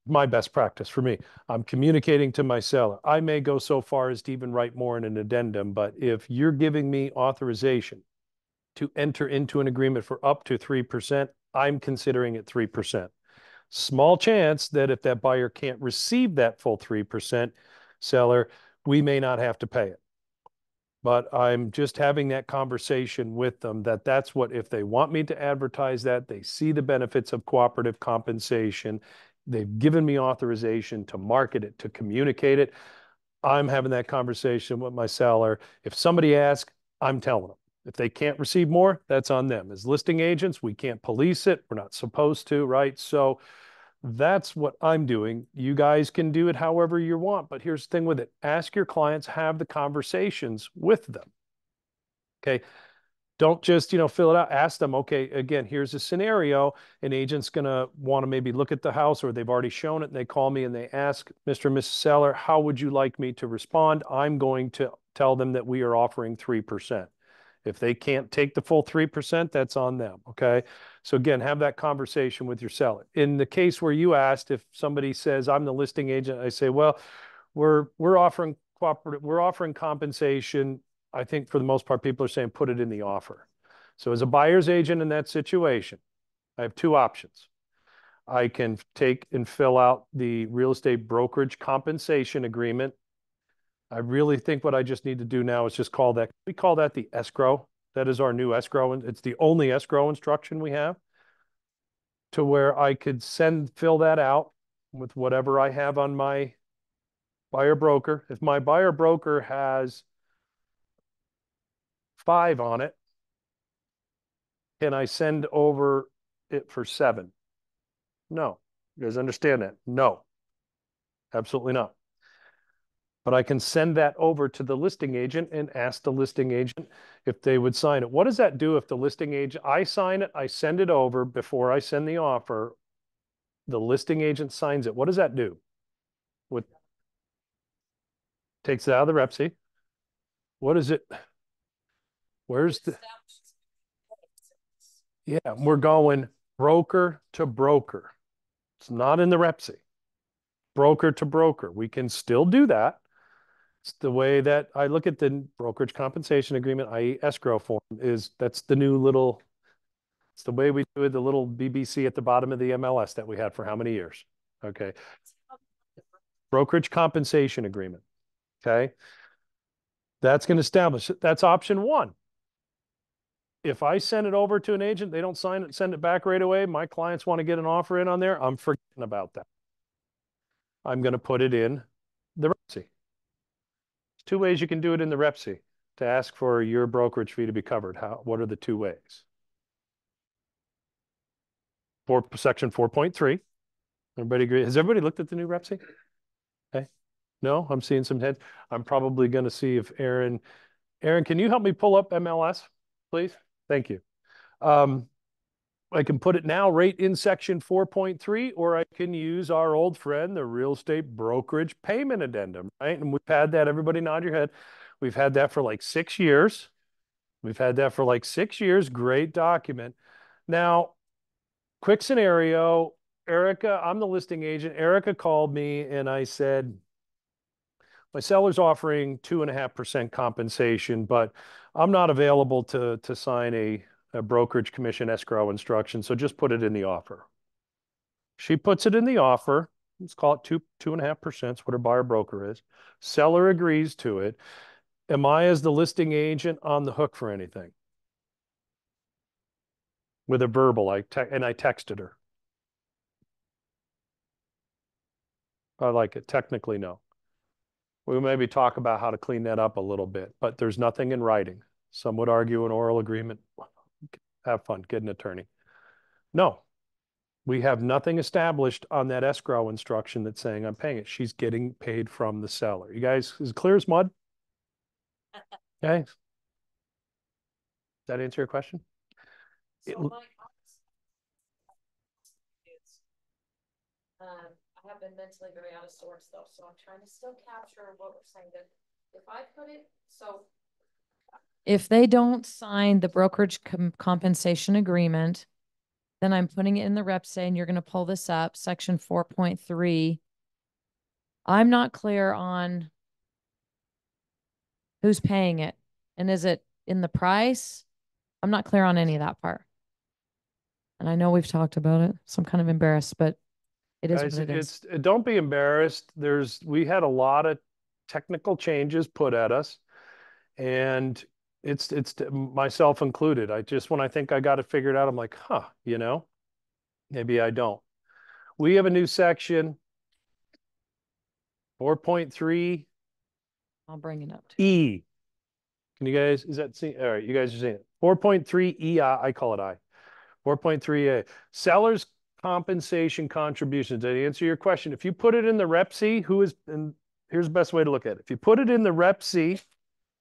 My best practice for me, I'm communicating to my seller. I may go so far as to even write more in an addendum, but if you're giving me authorization to enter into an agreement for up to 3%, I'm considering it 3%. Small chance that if that buyer can't receive that full 3%, seller, we may not have to pay it. But I'm just having that conversation with them that that's what, if they want me to advertise that, they see the benefits of cooperative compensation, they've given me authorization to market it, to communicate it. I'm having that conversation with my seller. If somebody asks, I'm telling them. If they can't receive more, that's on them. As listing agents, we can't police it. We're not supposed to, right? So that's what I'm doing. You guys can do it however you want, but here's the thing with it. Ask your clients, have the conversations with them. Okay. Don't just, fill it out. Ask them, okay, again, here's a scenario. An agent's going to want to maybe look at the house, or they've already shown it, and they call me and they ask, Mr. and Mrs. Seller, how would you like me to respond? I'm going to tell them that we are offering 3%. If they can't take the full 3%, that's on them, okay? So again, have that conversation with your seller. In the case where you asked, if somebody says, I'm the listing agent, I say, well, we're offering compensation. I think for the most part, people are saying put it in the offer. So as a buyer's agent in that situation, I have 2 options. I can take and fill out the real estate brokerage compensation agreement. I really think what I just need to do now is just we call that the escrow. That is our new escrow. And it's the only escrow instruction we have, to where I could fill that out with whatever I have on my buyer broker. If my buyer broker has 5 on it, can I send over it for 7? No. You guys understand that? No, absolutely not. But I can send that over to the listing agent and ask the listing agent if they would sign it. What does that do if the listing agent, I sign it, I send it over before I send the offer, the listing agent signs it? What does that do? Takes it out of the Rep C. What is it? Where's the? Yeah, we're going broker to broker. It's not in the Rep C. Broker to broker. We can still do that. It's the way that I look at the brokerage compensation agreement, i.e. escrow form, that's the new little, it's the way we do it, the little BBC at the bottom of the MLS that we had for how many years? Okay. Brokerage compensation agreement. Okay. That's going to establish it. That's option 1. If I send it over to an agent, they don't sign it, send it back right away, my clients want to get an offer in on there, I'm forgetting about that. I'm going to put it in the Rep C. There's 2 ways you can do it in the Rep C to ask for your brokerage fee to be covered. What are the 2 ways? Section 4.3. Everybody agree? Has everybody looked at the new Rep C? Okay. No, I'm seeing some heads. I'm probably going to see if Aaron, can you help me pull up MLS, please? Thank you. I can put it now right in section 4.3, or I can use our old friend, the real estate brokerage payment addendum, right? And we've had that, everybody nod your head. We've had that for like 6 years. Great document. Now, quick scenario. Erica, I'm the listing agent. Erica called me and I said, my seller's offering 2.5% compensation, but I'm not available to sign a brokerage commission escrow instruction. So just put it in the offer. She puts it in the offer. Let's call it 2.5%, what her buyer broker is. Seller agrees to it. Am I, as the listing agent, on the hook for anything? With a verbal, I texted her. I like it. Technically, no. We maybe talk about how to clean that up a little bit, but there's nothing in writing. Some would argue an oral agreement. Have fun, get an attorney. No, we have nothing established on that escrow instruction that's saying I'm paying it. She's getting paid from the seller. You guys, is it clear as mud? Okay. Does that answer your question? So my I have been mentally very out of sorts though, so I'm trying to still capture what we're saying. That if I put it, so If they don't sign the brokerage compensation agreement, then I'm putting it in the rep saying you're going to pull this up, section 4.3. I'm not clear on who's paying it. And is it in the price? I'm not clear on any of that part. And I know we've talked about it, so I'm kind of embarrassed, but it is Guys, what it is. don't be embarrassed. We had a lot of technical changes put at us, and it's myself included. When I think I got it figured out, I'm like, maybe I don't. We have a new section, 4.3 I'll bring it up. E. Can you guys, all right, you guys are seeing it. 4.3 E, I call it I. 4.3A, seller's compensation contributions. To answer your question, if you put it in the Rep C, and here's the best way to look at it. If you put it in the Rep C,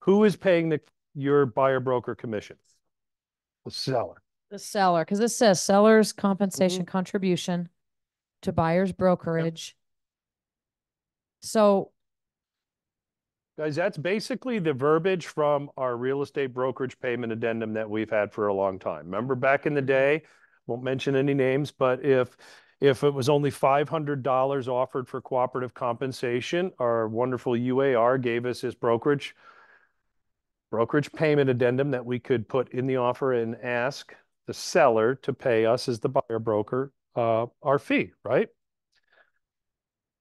who is paying your buyer broker commission? The seller. The seller, because it says seller's compensation contribution to buyer's brokerage. Yep. So, guys, that's basically the verbiage from our real estate brokerage payment addendum that we've had for a long time. Remember back in the day, won't mention any names, but if it was only $500 offered for cooperative compensation, our wonderful UAR gave us this brokerage payment addendum that we could put in the offer and ask the seller to pay us as the buyer broker our fee, right?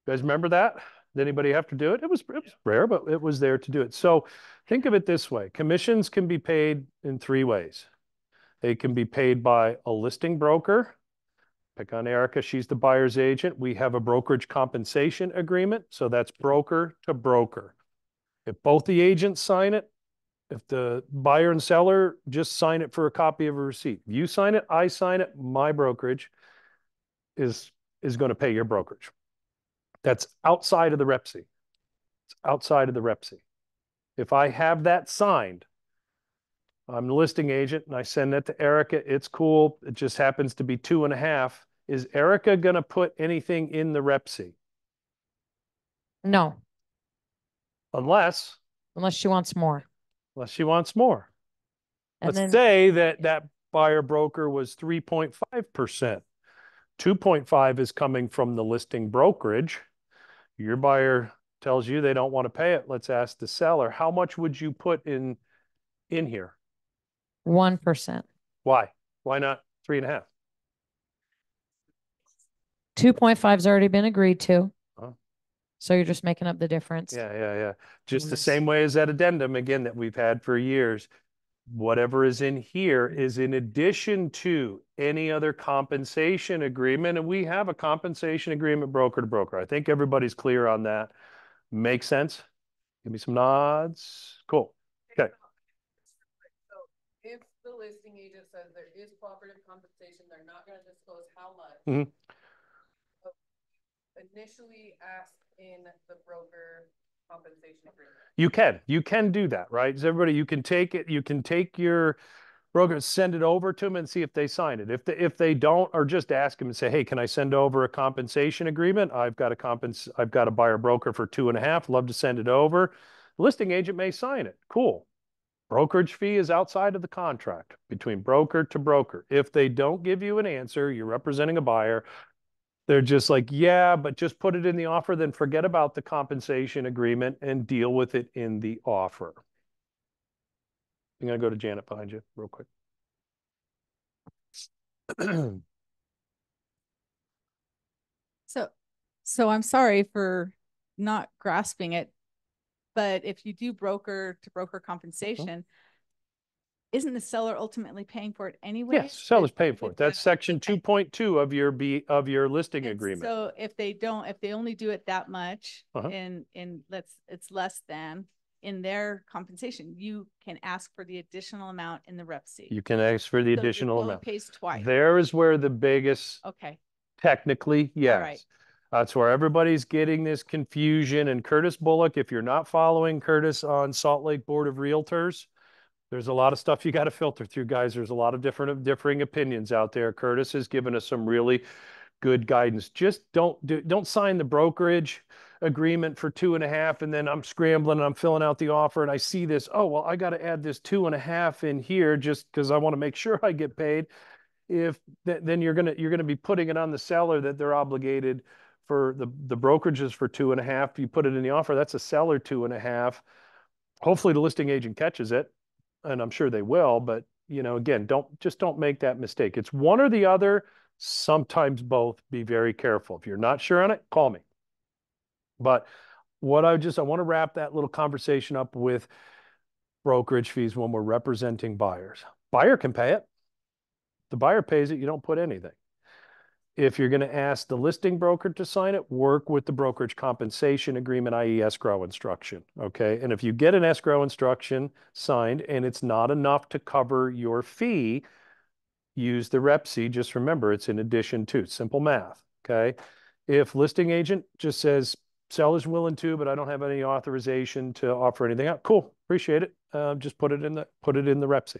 You guys remember that? Did anybody have to do it? It was rare, but it was there to do it. So think of it this way. Commissions can be paid in 3 ways. They can be paid by a listing broker. Pick on Erica, she's the buyer's agent. We have a brokerage compensation agreement. So that's broker to broker. If both the agents sign it, if the buyer and seller just sign it for a copy of a receipt. If you sign it, I sign it, my brokerage is going to pay your brokerage. That's outside of the Rep C. It's outside of the Rep C. If I have that signed, I'm the listing agent and I send that to Erica. It's cool. It just happens to be 2.5. Is Erica going to put anything in the Rep C? no. Unless she wants more. Unless she wants more. And Let's say that buyer broker was 3.5%. 2.5 is coming from the listing brokerage. Your buyer tells you they don't want to pay it. Let's ask the seller, how much would you put in here? 1%. Why? Why not 3.5? 2.5's already been agreed to. Huh? So you're just making up the difference. Yeah. Just the same way as that addendum, again, that we've had for years. Whatever is in here is in addition to any other compensation agreement. And we have a compensation agreement broker to broker. I think everybody's clear on that. Makes sense? Give me some nods. Cool. Okay. So if the listing agent says there is cooperative compensation, they're not going to disclose how much. Initially ask in the broker compensation agreement. You can do that, right? So everybody, you can take your broker, send it over to them and see if they sign it. If they don't, or just ask them and say, hey, can I send over a compensation agreement? I've got a buyer broker for 2.5. Love to send it over. The listing agent may sign it. Cool. Brokerage fee is outside of the contract between broker to broker. If they don't give you an answer, you're representing a buyer, they're just like, yeah, but just put it in the offer, then forget about the compensation agreement and deal with it in the offer. I'm going to go to Janet behind you real quick. So I'm sorry for not grasping it, but if you do broker to broker compensation, isn't the seller ultimately paying for it anyway? Yes, seller's paying for it. That's section 2.2 of your listing agreement. So if they only do it that much it's less than in their compensation, you can ask for the additional amount in the rep C. You can ask for the So additional the amount. pays twice. There is where the biggest, technically, yes. All right. That's where everybody's getting this confusion. And Curtis Bullock, if you're not following Curtis on Salt Lake Board of Realtors, there's a lot of stuff you got to filter through, guys. There's a lot of differing opinions out there. Curtis has given us some really good guidance. Just don't sign the brokerage agreement for 2.5, and then I'm scrambling and I'm filling out the offer and I see this, oh, well, I got to add this 2.5 in here just because I want to make sure I get paid. Then you're gonna be putting it on the seller that they're obligated for the brokerages for 2.5. You put it in the offer, that's a seller 2.5. Hopefully the listing agent catches it, and I'm sure they will, but again, don't make that mistake. It's one or the other, sometimes both. Be very careful. If you're not sure on it, call me. But I want to wrap that little conversation up with brokerage fees when we're representing buyers. Buyer can pay it. The buyer pays it, you don't put anything. If you're going to ask the listing broker to sign it, work with the brokerage compensation agreement, i.e. escrow instruction, okay? And if you get an escrow instruction signed and it's not enough to cover your fee, use the rep C. Just remember, it's in addition to. Simple math, okay? If listing agent just says, seller's willing to, but I don't have any authorization to offer anything out, cool, appreciate it. Just put it in the rep C.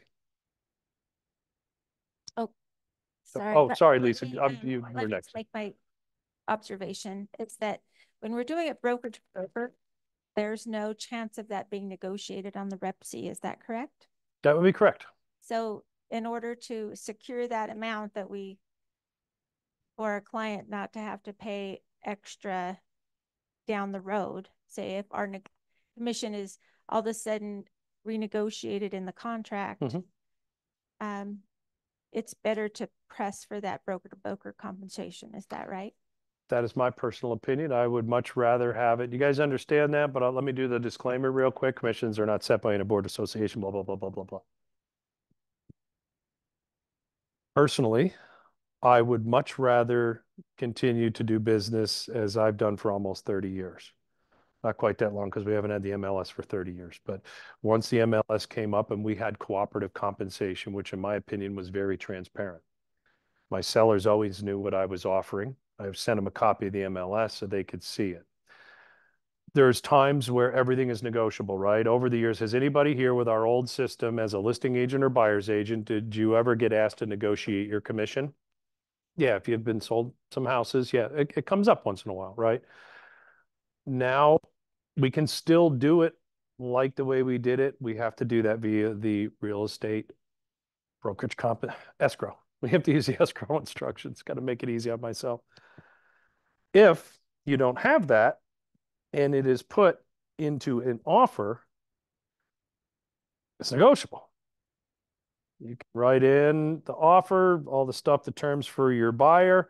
Sorry. Oh, sorry, Lisa. Let You were next. Make my observation. It's that when we're doing it broker to broker, there's no chance of that being negotiated on the rep C. Is that correct? That would be correct. So in order to secure that amount for a client not to have to pay extra down the road, say if our commission is all of a sudden renegotiated in the contract, it's better to press for that broker to broker compensation. Is that right? That is my personal opinion. I would much rather have it. You guys understand that? But let me do the disclaimer real quick. Commissions are not set by any board association, blah, blah, blah, blah, blah, blah. Personally, I would much rather continue to do business as I've done for almost 30 years. Not quite that long because we haven't had the MLS for 30 years. But once the MLS came up and we had cooperative compensation, which in my opinion was very transparent. My sellers always knew what I was offering. I've sent them a copy of the MLS so they could see it. There's times where everything is negotiable, right? Over the years, has anybody here with our old system as a listing agent or buyer's agent, did you ever get asked to negotiate your commission? Yeah, if you've been sold some houses, yeah, it comes up once in a while, right? Now we can still do it like the way we did it. We have to do that via the real estate brokerage escrow. We have to use the escrow instructions. Got to make it easy on myself. If you don't have that and it is put into an offer, it's negotiable. You can write in the offer, all the stuff, the terms for your buyer,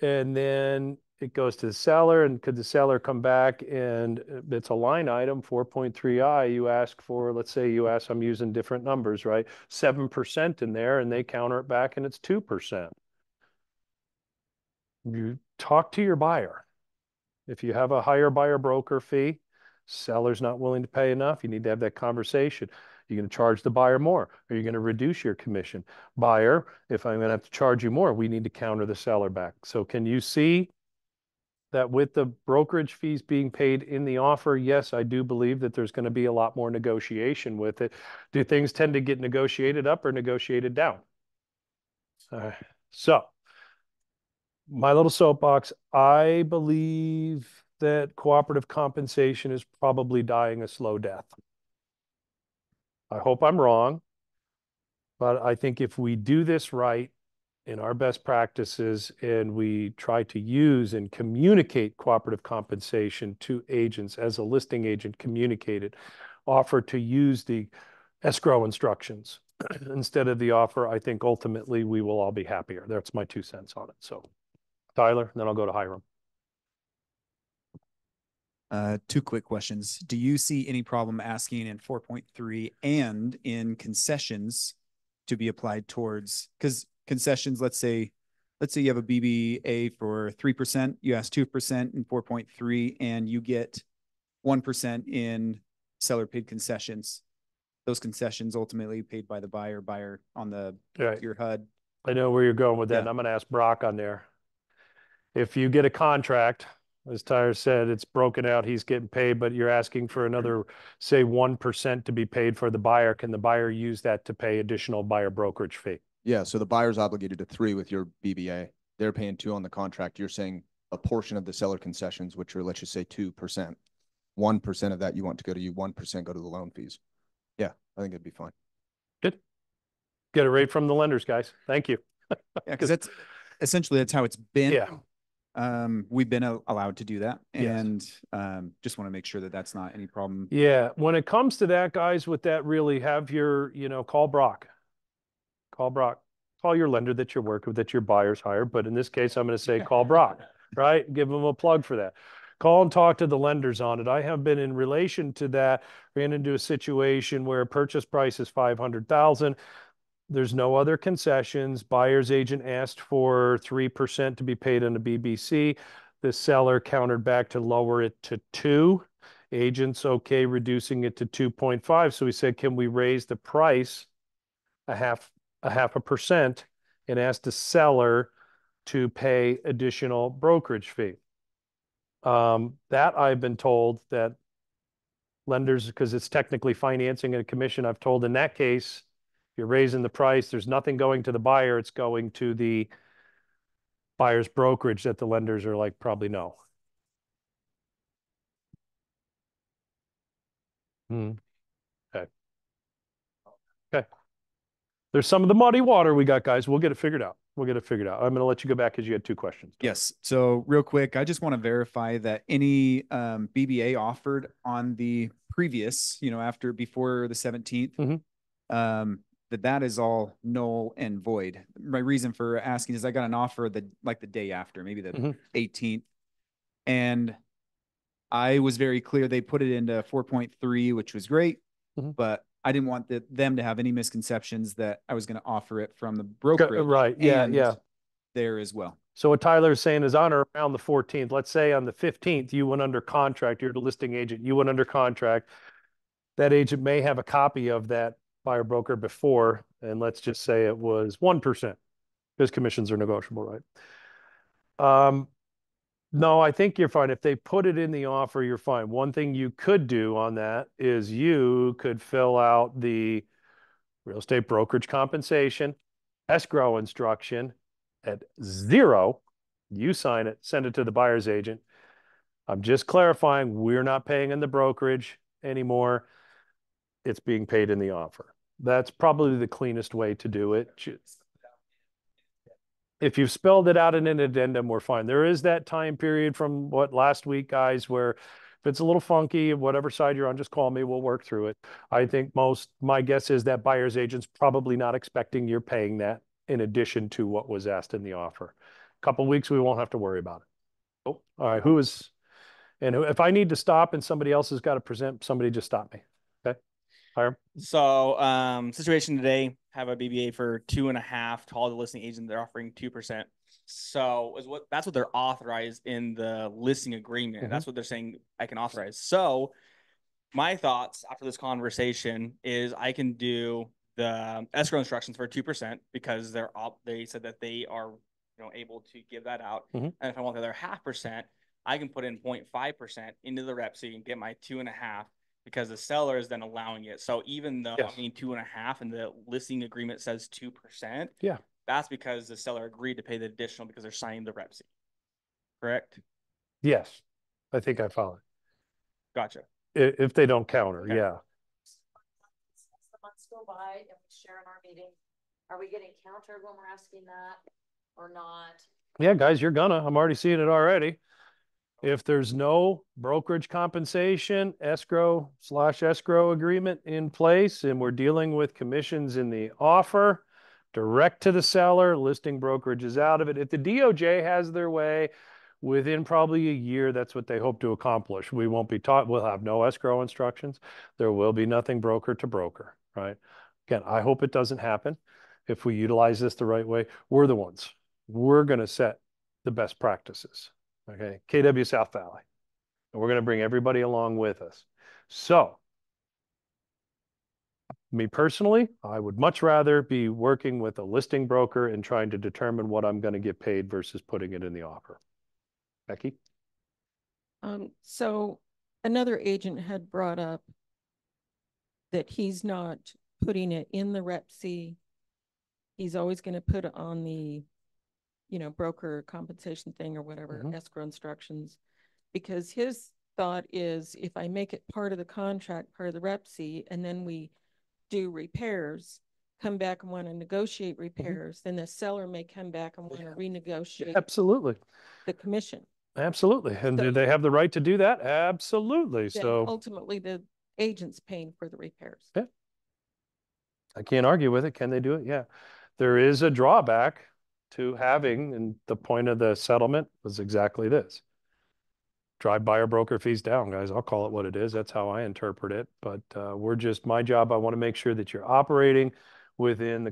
and then it goes to the seller. And could the seller come back and it's a line item, 4.3i, you ask for, let's say you ask, I'm using different numbers, right? 7% in there, and they counter it back and it's 2%. You talk to your buyer. If you have a higher buyer broker fee, seller's not willing to pay enough, you need to have that conversation. You're going to charge the buyer more, or you're going to reduce your commission. Buyer, if I'm going to have to charge you more, we need to counter the seller back. So can you see that with the brokerage fees being paid in the offer? Yes, I do believe that there's going to be a lot more negotiation with it. Do things tend to get negotiated up or negotiated down? So my little soapbox, I believe that cooperative compensation is probably dying a slow death. I hope I'm wrong, but I think if we do this right in our best practices and we try to use and communicate cooperative compensation to agents as a listing agent communicated, offer to use the escrow instructions instead of the offer, I think ultimately we will all be happier. That's my 2 cents on it. So Tyler, then I'll go to Hiram. Two quick questions. Do you see any problem asking in 4.3 and in concessions to be applied towards, because concessions, let's say you have a BBA for 3%, you ask 2% in 4.3, and you get 1% in seller paid concessions. Those concessions ultimately paid by the buyer on the your HUD. I know where you're going with that, Yeah. and I'm going to ask Brock on there. If you get a contract, as Tyler said, it's broken out, he's getting paid, but you're asking for another, say, 1% to be paid for the buyer. Can the buyer use that to pay additional buyer brokerage fee? Yeah, so the buyer's obligated to 3 with your BBA. They're paying 2 on the contract. You're saying a portion of the seller concessions, which are, let's just say 2%. 1% of that you want to go to you, 1% go to the loan fees. Yeah, I think it'd be fine. Good. Get it right from the lenders, guys. Thank you. Yeah, because that's essentially how it's been. Yeah. We've been allowed to do that, and just want to make sure that that's not any problem. Yeah. When it comes to that, guys, with that, really have your, call Brock. Call Brock. Call your lender that you're working with, that your buyer's hired. But in this case, I'm going to say call Brock, right? Give them a plug for that. Call and talk to the lenders on it. I have been in relation to that, ran into a situation where purchase price is $500,000. There's no other concessions. Buyer's agent asked for 3% to be paid on the BBC. The seller countered back to lower it to 2. Agent's okay reducing it to 2.5. So we said, can we raise the price a half a percent, and ask the seller to pay additional brokerage fee? That I've been told that lenders, because it's technically financing and a commission, I've told in that case, you're raising the price, there's nothing going to the buyer, it's going to the buyer's brokerage, that the lenders are like, probably no. Okay. Okay. There's some of the muddy water we got, guys. We'll get it figured out. I'm going to let you go back because you had 2 questions. Yes. So real quick, I just want to verify that any BBA offered on the previous, before the 17th, that is all null and void. My reason for asking is I got an offer the day after, maybe the 18th. And I was very clear. They put it into 4.3, which was great, but I didn't want them to have any misconceptions that I was going to offer it from the brokerage. Right. Yeah. There as well. So what Tyler is saying is on or around the 14th, let's say on the 15th, you went under contract, you're the listing agent, you went under contract. That agent may have a copy of that buyer broker before, and let's just say it was 1%, because commissions are negotiable, right? No, I think you're fine. If they put it in the offer, you're fine. One thing you could do on that is you could fill out the real estate brokerage compensation, escrow instruction at 0. You sign it, send it to the buyer's agent. I'm just clarifying, we're not paying in the brokerage anymore. It's being paid in the offer. That's probably the cleanest way to do it. If you've spelled it out in an addendum, we're fine. There is that time period from last week, guys, where if it's a little funky, whatever side you're on, just call me. We'll work through it. I think my guess is that buyer's agent's probably not expecting you're paying that in addition to what was asked in the offer. A couple of weeks, we won't have to worry about it. Oh, all right. If I need to stop and somebody else has got to present, somebody just stop me. Okay. Hiram? So, situation today, have a BBA for 2.5 to all the listing agents. They're offering 2%. So that's what they're authorized in the listing agreement. That's what they're saying I can authorize. So my thoughts after this conversation is I can do the escrow instructions for 2% because they said that they are able to give that out. And if I want the other 0.5%, I can put in 0.5% into the rep so you can get my 2.5, because the seller is then allowing it. So even though I'm paying 2.5 and the listing agreement says 2%, that's because the seller agreed to pay the additional because they're signing the rep seat. Correct? Yes. I think I follow. Gotcha. If they don't counter, yeah. by and we share in our meeting, are we getting countered when we're asking that or not? Yeah, guys, you're gonna. I'm already seeing it already. If there's no brokerage compensation, escrow/escrow agreement in place, and we're dealing with commissions in the offer, direct to the seller, listing brokerage is out of it. If the DOJ has their way, within probably a year, that's what they hope to accomplish. We won't be taught, we'll have no escrow instructions. There will be nothing broker to broker, right? Again, I hope it doesn't happen. If we utilize this the right way, we're the ones. We're going to set the best practices. Okay, KW South Valley. And we're going to bring everybody along with us. So, me personally, I would much rather be working with a listing broker and trying to determine what I'm going to get paid versus putting it in the offer. Becky? So another agent had brought up that he's not putting it in the Rep C. He's always going to put it on the, broker compensation thing or whatever, escrow instructions, because his thought is if I make it part of the contract, part of the Rep C, and then we do repairs, come back and want to negotiate repairs, then the seller may come back and want to renegotiate Absolutely. the commission. Absolutely. And do they have the right to do that? Absolutely. Then So ultimately the agent's paying for the repairs. yeah, I can't argue with it. Can they do it? Yeah. There is a drawback to having, and the point of the settlement was exactly this. Drive buyer broker fees down, guys. I'll call it what it is. That's how I interpret it. But my job, I want to make sure that you're operating within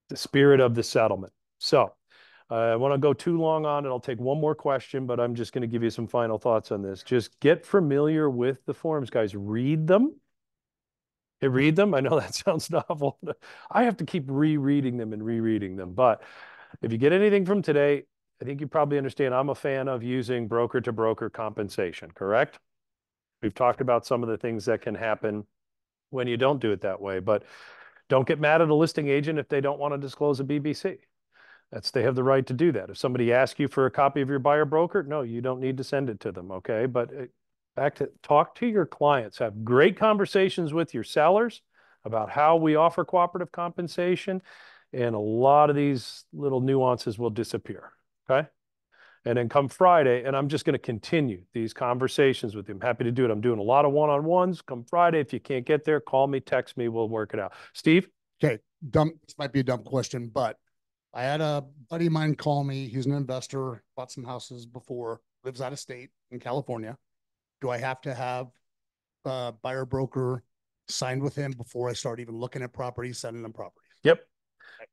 the spirit of the settlement. So I want to go too long on it. I'll take one more question, but I'm just going to give you some final thoughts on this. Just get familiar with the forms, guys. Read them. Hey, read them. I know that sounds novel. I have to keep rereading them and rereading them. But if you get anything from today, I think you probably understand I'm a fan of using broker to broker compensation, correct? We've talked about some of the things that can happen when you don't do it that way, but don't get mad at a listing agent if they don't want to disclose a BBC. They have the right to do that. If somebody asks you for a copy of your buyer broker, no, you don't need to send it to them, okay? But back to talk to your clients, have great conversations with your sellers about how we offer cooperative compensation, and a lot of these little nuances will disappear, okay? And then come Friday, and I'm just going to continue these conversations with you. I'm happy to do it. I'm doing a lot of one-on-ones. Come Friday, if you can't get there, call me, text me, we'll work it out. Steve? Okay, this might be a dumb question, but I had a buddy of mine call me. He's an investor, bought some houses before, lives out of state in California. Do I have to have a buyer broker signed with him before I start even looking at properties, sending them properties? Yep.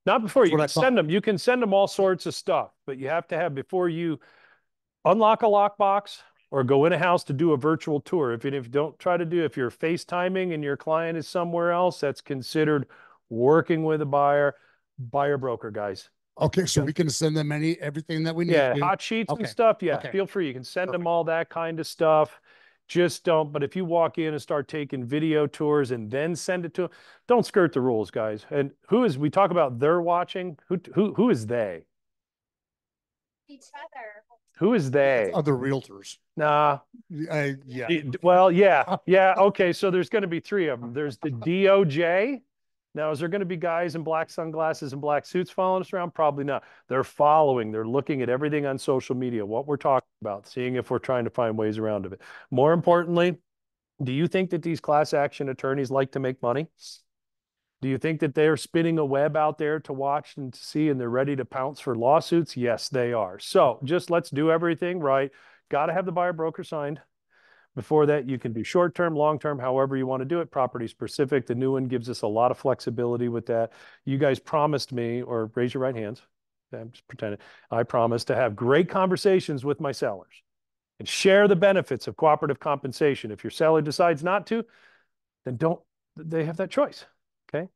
Not before you can send them. You can send them all sorts of stuff, but you have to have, before you unlock a lockbox or go in a house to do a virtual tour. If you don't try to do, if you're FaceTiming and your client is somewhere else, that's considered working with a buyer broker, guys. Okay, so we can send them everything that we need. Yeah, hot sheets and stuff. Yeah, feel free. You can send them all that kind of stuff. Just don't. But if you walk in and start taking video tours and then send it to them, don't skirt the rules, guys. And we talk about they're watching. Who is they? Each other. Who is they? Other realtors. Nah. Yeah. Well, yeah. Okay, so there's going to be three of them. There's the DOJ. Now, is there going to be guys in black sunglasses and black suits following us around? Probably not. They're following. They're looking at everything on social media, what we're talking about, seeing if we're trying to find ways around it. More importantly, do you think that these class action attorneys like to make money? Do you think that they're spinning a web out there to watch and to see, and they're ready to pounce for lawsuits? Yes, they are. So just let's do everything right. Got to have the buyer broker signed. Before that, you can do short-term, long-term, however you want to do it, property specific. The new one gives us a lot of flexibility with that. You guys promised me, or raise your right hands. I'm just pretending. I promised to have great conversations with my sellers and share the benefits of cooperative compensation. If your seller decides not to, then they have that choice, okay?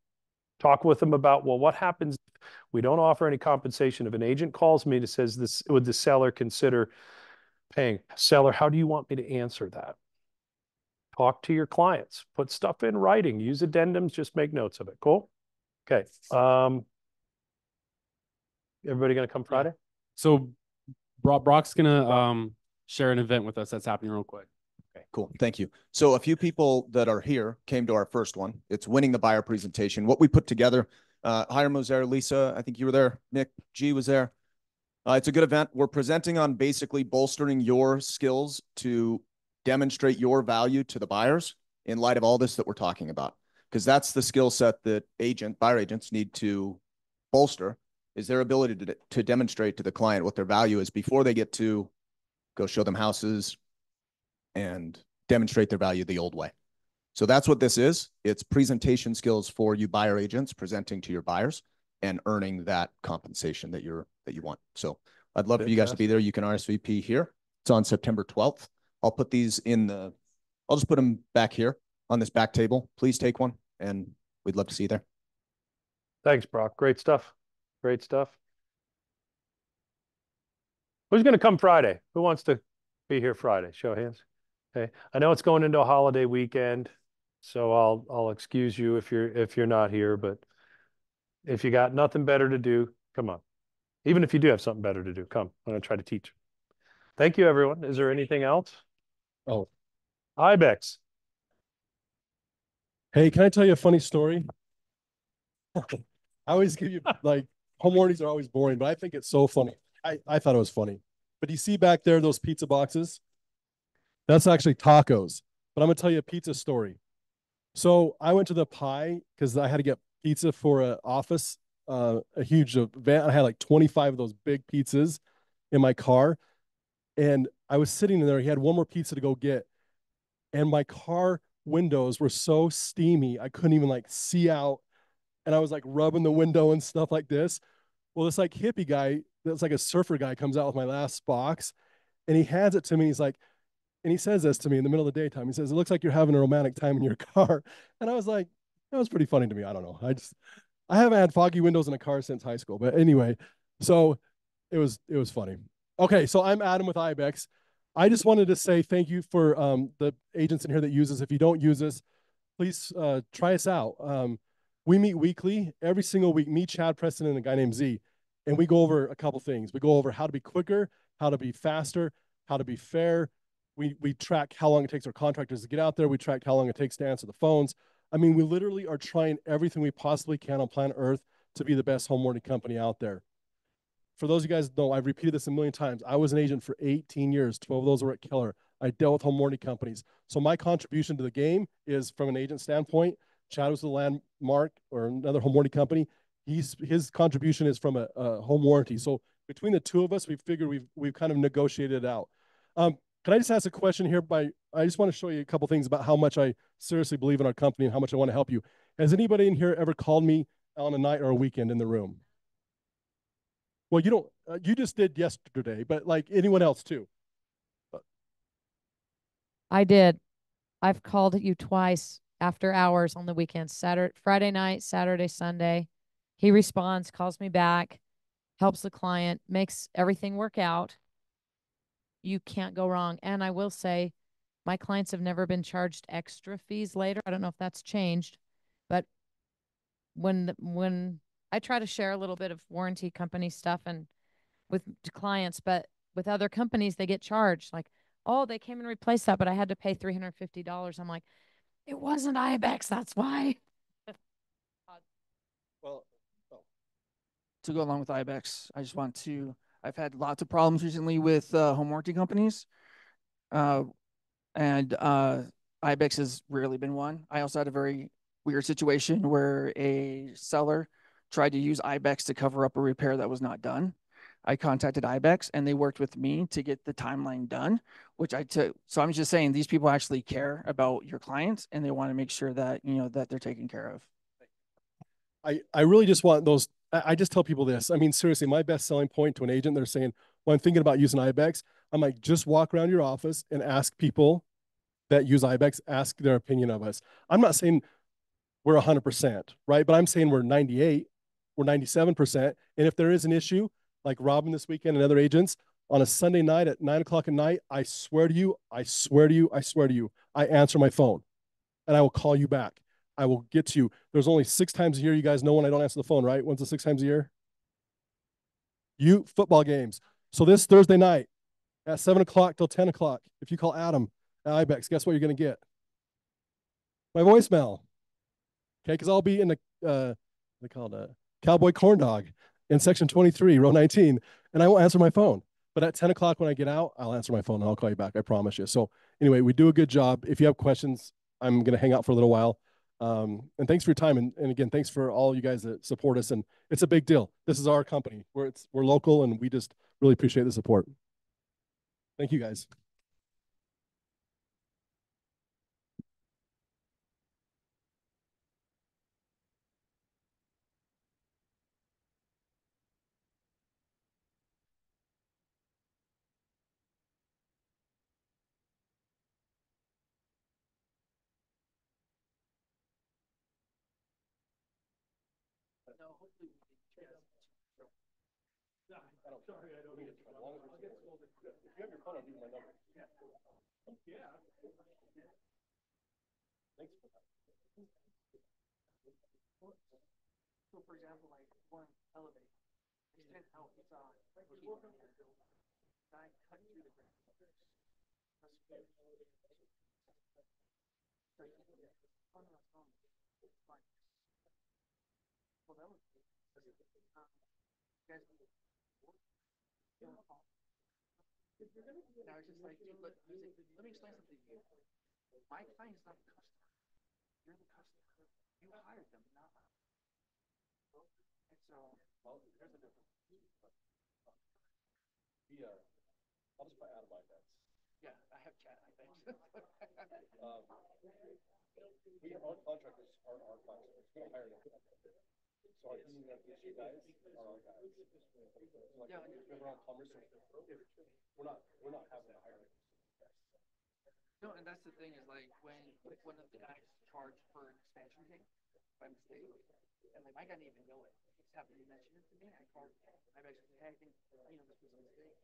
Talk with them about, well, what happens if we don't offer any compensation? If an agent calls me and says, would the seller consider paying? Seller, how do you want me to answer that? Talk to your clients. Put stuff in writing. Use addendums. Just make notes of it. Cool? Okay. Everybody going to come Friday? So Brock's going to share an event with us that's happening real quick. Okay, cool. Thank you. So a few people that are here came to our first one. It's winning the buyer presentation. What we put together, Hiram was there, Lisa, I think you were there, Nick, G was there. It's a good event. We're presenting on basically bolstering your skills to demonstrate your value to the buyers in light of all this that we're talking about. Because that's the skill set that buyer agents need to bolster, is their ability to demonstrate to the client what their value is before they get to go show them houses and demonstrate their value the old way. So that's what this is. It's presentation skills for you buyer agents presenting to your buyers and earning that compensation that you want. So I'd love for you guys to be there. You can RSVP here. It's on September 12th. I'll put these I'll just put them back here on this back table. Please take one, and we'd love to see you there. Thanks, Brock. Great stuff. Great stuff. Who's going to come Friday? Who wants to be here Friday? Show of hands. Okay. I know it's going into a holiday weekend, so I'll excuse you if you're not here, but if you got nothing better to do, come on. Even if you do have something better to do, come. I'm going to try to teach. Thank you, everyone. Is there anything else? Oh, Ibex. Hey, can I tell you a funny story? I always give you, like, home warranties are always boring, but I think it's so funny. I thought it was funny. But you see back there, those pizza boxes? That's actually tacos. But I'm going to tell you a pizza story. So I went to the Pie because I had to get pizza for an office, a huge event. I had like 25 of those big pizzas in my car. And I was sitting in there. He had one more pizza to go get. And my car windows were so steamy, I couldn't even like see out. And I was like rubbing the window and stuff like this. Well, this like hippie guy, that's like a surfer guy, comes out with my last box and he hands it to me. He's like, and he says this to me in the middle of the daytime. He says, "It looks like you're having a romantic time in your car." And I was like, that was pretty funny to me. I don't know. I haven't had foggy windows in a car since high school. But anyway, so it was funny. Okay, so I'm Adam with Ibex. I just wanted to say thank you for the agents in here that use us. If you don't use us, please try us out. We meet weekly, every single week, me, Chad Preston, and a guy named Z. And we go over a couple things. We go over how to be quicker, how to be faster, how to be fair. We track how long it takes our contractors to get out there. We track how long it takes to answer the phones. I mean, we literally are trying everything we possibly can on planet Earth to be the best home warranty company out there. For those of you guys know, I've repeated this a million times. I was an agent for 18 years. 12 of those were at Keller. I dealt with home warranty companies. So my contribution to the game is, from an agent standpoint, Chad was the Landmark or another home warranty company. His contribution is from a home warranty. So between the two of us, we figured we've kind of negotiated it out. Can I just ask a question here? I just want to show you a couple things about how much I seriously believe in our company and how much I want to help you. Has anybody in here ever called me on a night or a weekend in the room? Well, you don't. You just did yesterday, but like anyone else too. I did. I've called you twice after hours on the weekends, Friday night, Saturday, Sunday. He responds, calls me back, helps the client, makes everything work out. You can't go wrong. And I will say, my clients have never been charged extra fees later. I don't know if that's changed, but when I try to share a little bit of warranty company stuff and with clients, but with other companies, they get charged like, oh, they came and replaced that, but I had to pay $350. I'm like, it wasn't Ibex. That's why. Well, to go along with Ibex, I've had lots of problems recently with home warranty companies. And Ibex has rarely been one. I also had a very weird situation where a seller tried to use Ibex to cover up a repair that was not done. I contacted Ibex and they worked with me to get the timeline done, which I took. So I'm just saying these people actually care about your clients and they want to make sure that, that they're taken care of. I really just want those. I just tell people this. I mean, seriously, my best selling point to an agent, they're saying, well, I'm thinking about using Ibex. I'm like, just walk around your office and ask people that use Ibex, ask their opinion of us. I'm not saying we're 100%, right? But I'm saying we're 98, we're 97%. And if there is an issue, like Robin this weekend and other agents, on a Sunday night at 9 o'clock at night, I swear to you, I answer my phone and I will call you back. I will get to you. There's only 6 times a year. You guys know when I don't answer the phone, right? When's the 6 times a year? Football games. So this Thursday night at 7 o'clock till 10 o'clock, if you call Adam, Ibex, guess what you're going to get? My voicemail. Okay, because I'll be in the they call it a cowboy corn dog in section 23, row 19, and I won't answer my phone. But at 10 o'clock when I get out, I'll answer my phone and I'll call you back. I promise you. So anyway, we do a good job. If you have questions, I'm going to hang out for a little while. And thanks for your time. And again, thanks for all you guys that support us. And it's a big deal. This is our company. We're local, and we just really appreciate the support. Thank you, guys. Sorry, I don't mean to try. As long as if you have your phone, I'll give you my number. Yeah. Thanks for that. So for example, like one elevate, extend out its guy cut through the ground. Well, that was guys. Now it's just like, let me explain something to you. My client's not the customer. You're the customer. You hired them, not us. And so, well, there's a difference. I'll just buy out of my bets. Yeah, I have chat. I think. Our contractors are our contractors. We don't hire them. So our union you guys are our guys. Like, Yeah, if we're on plumbers, we're not having to hire. No, and that's the thing is like when one of the guys charged for an expansion thing by mistake, and like my guy didn't even know it. He just happened to mention it to me. I called. I basically said, hey, I think this was a mistake.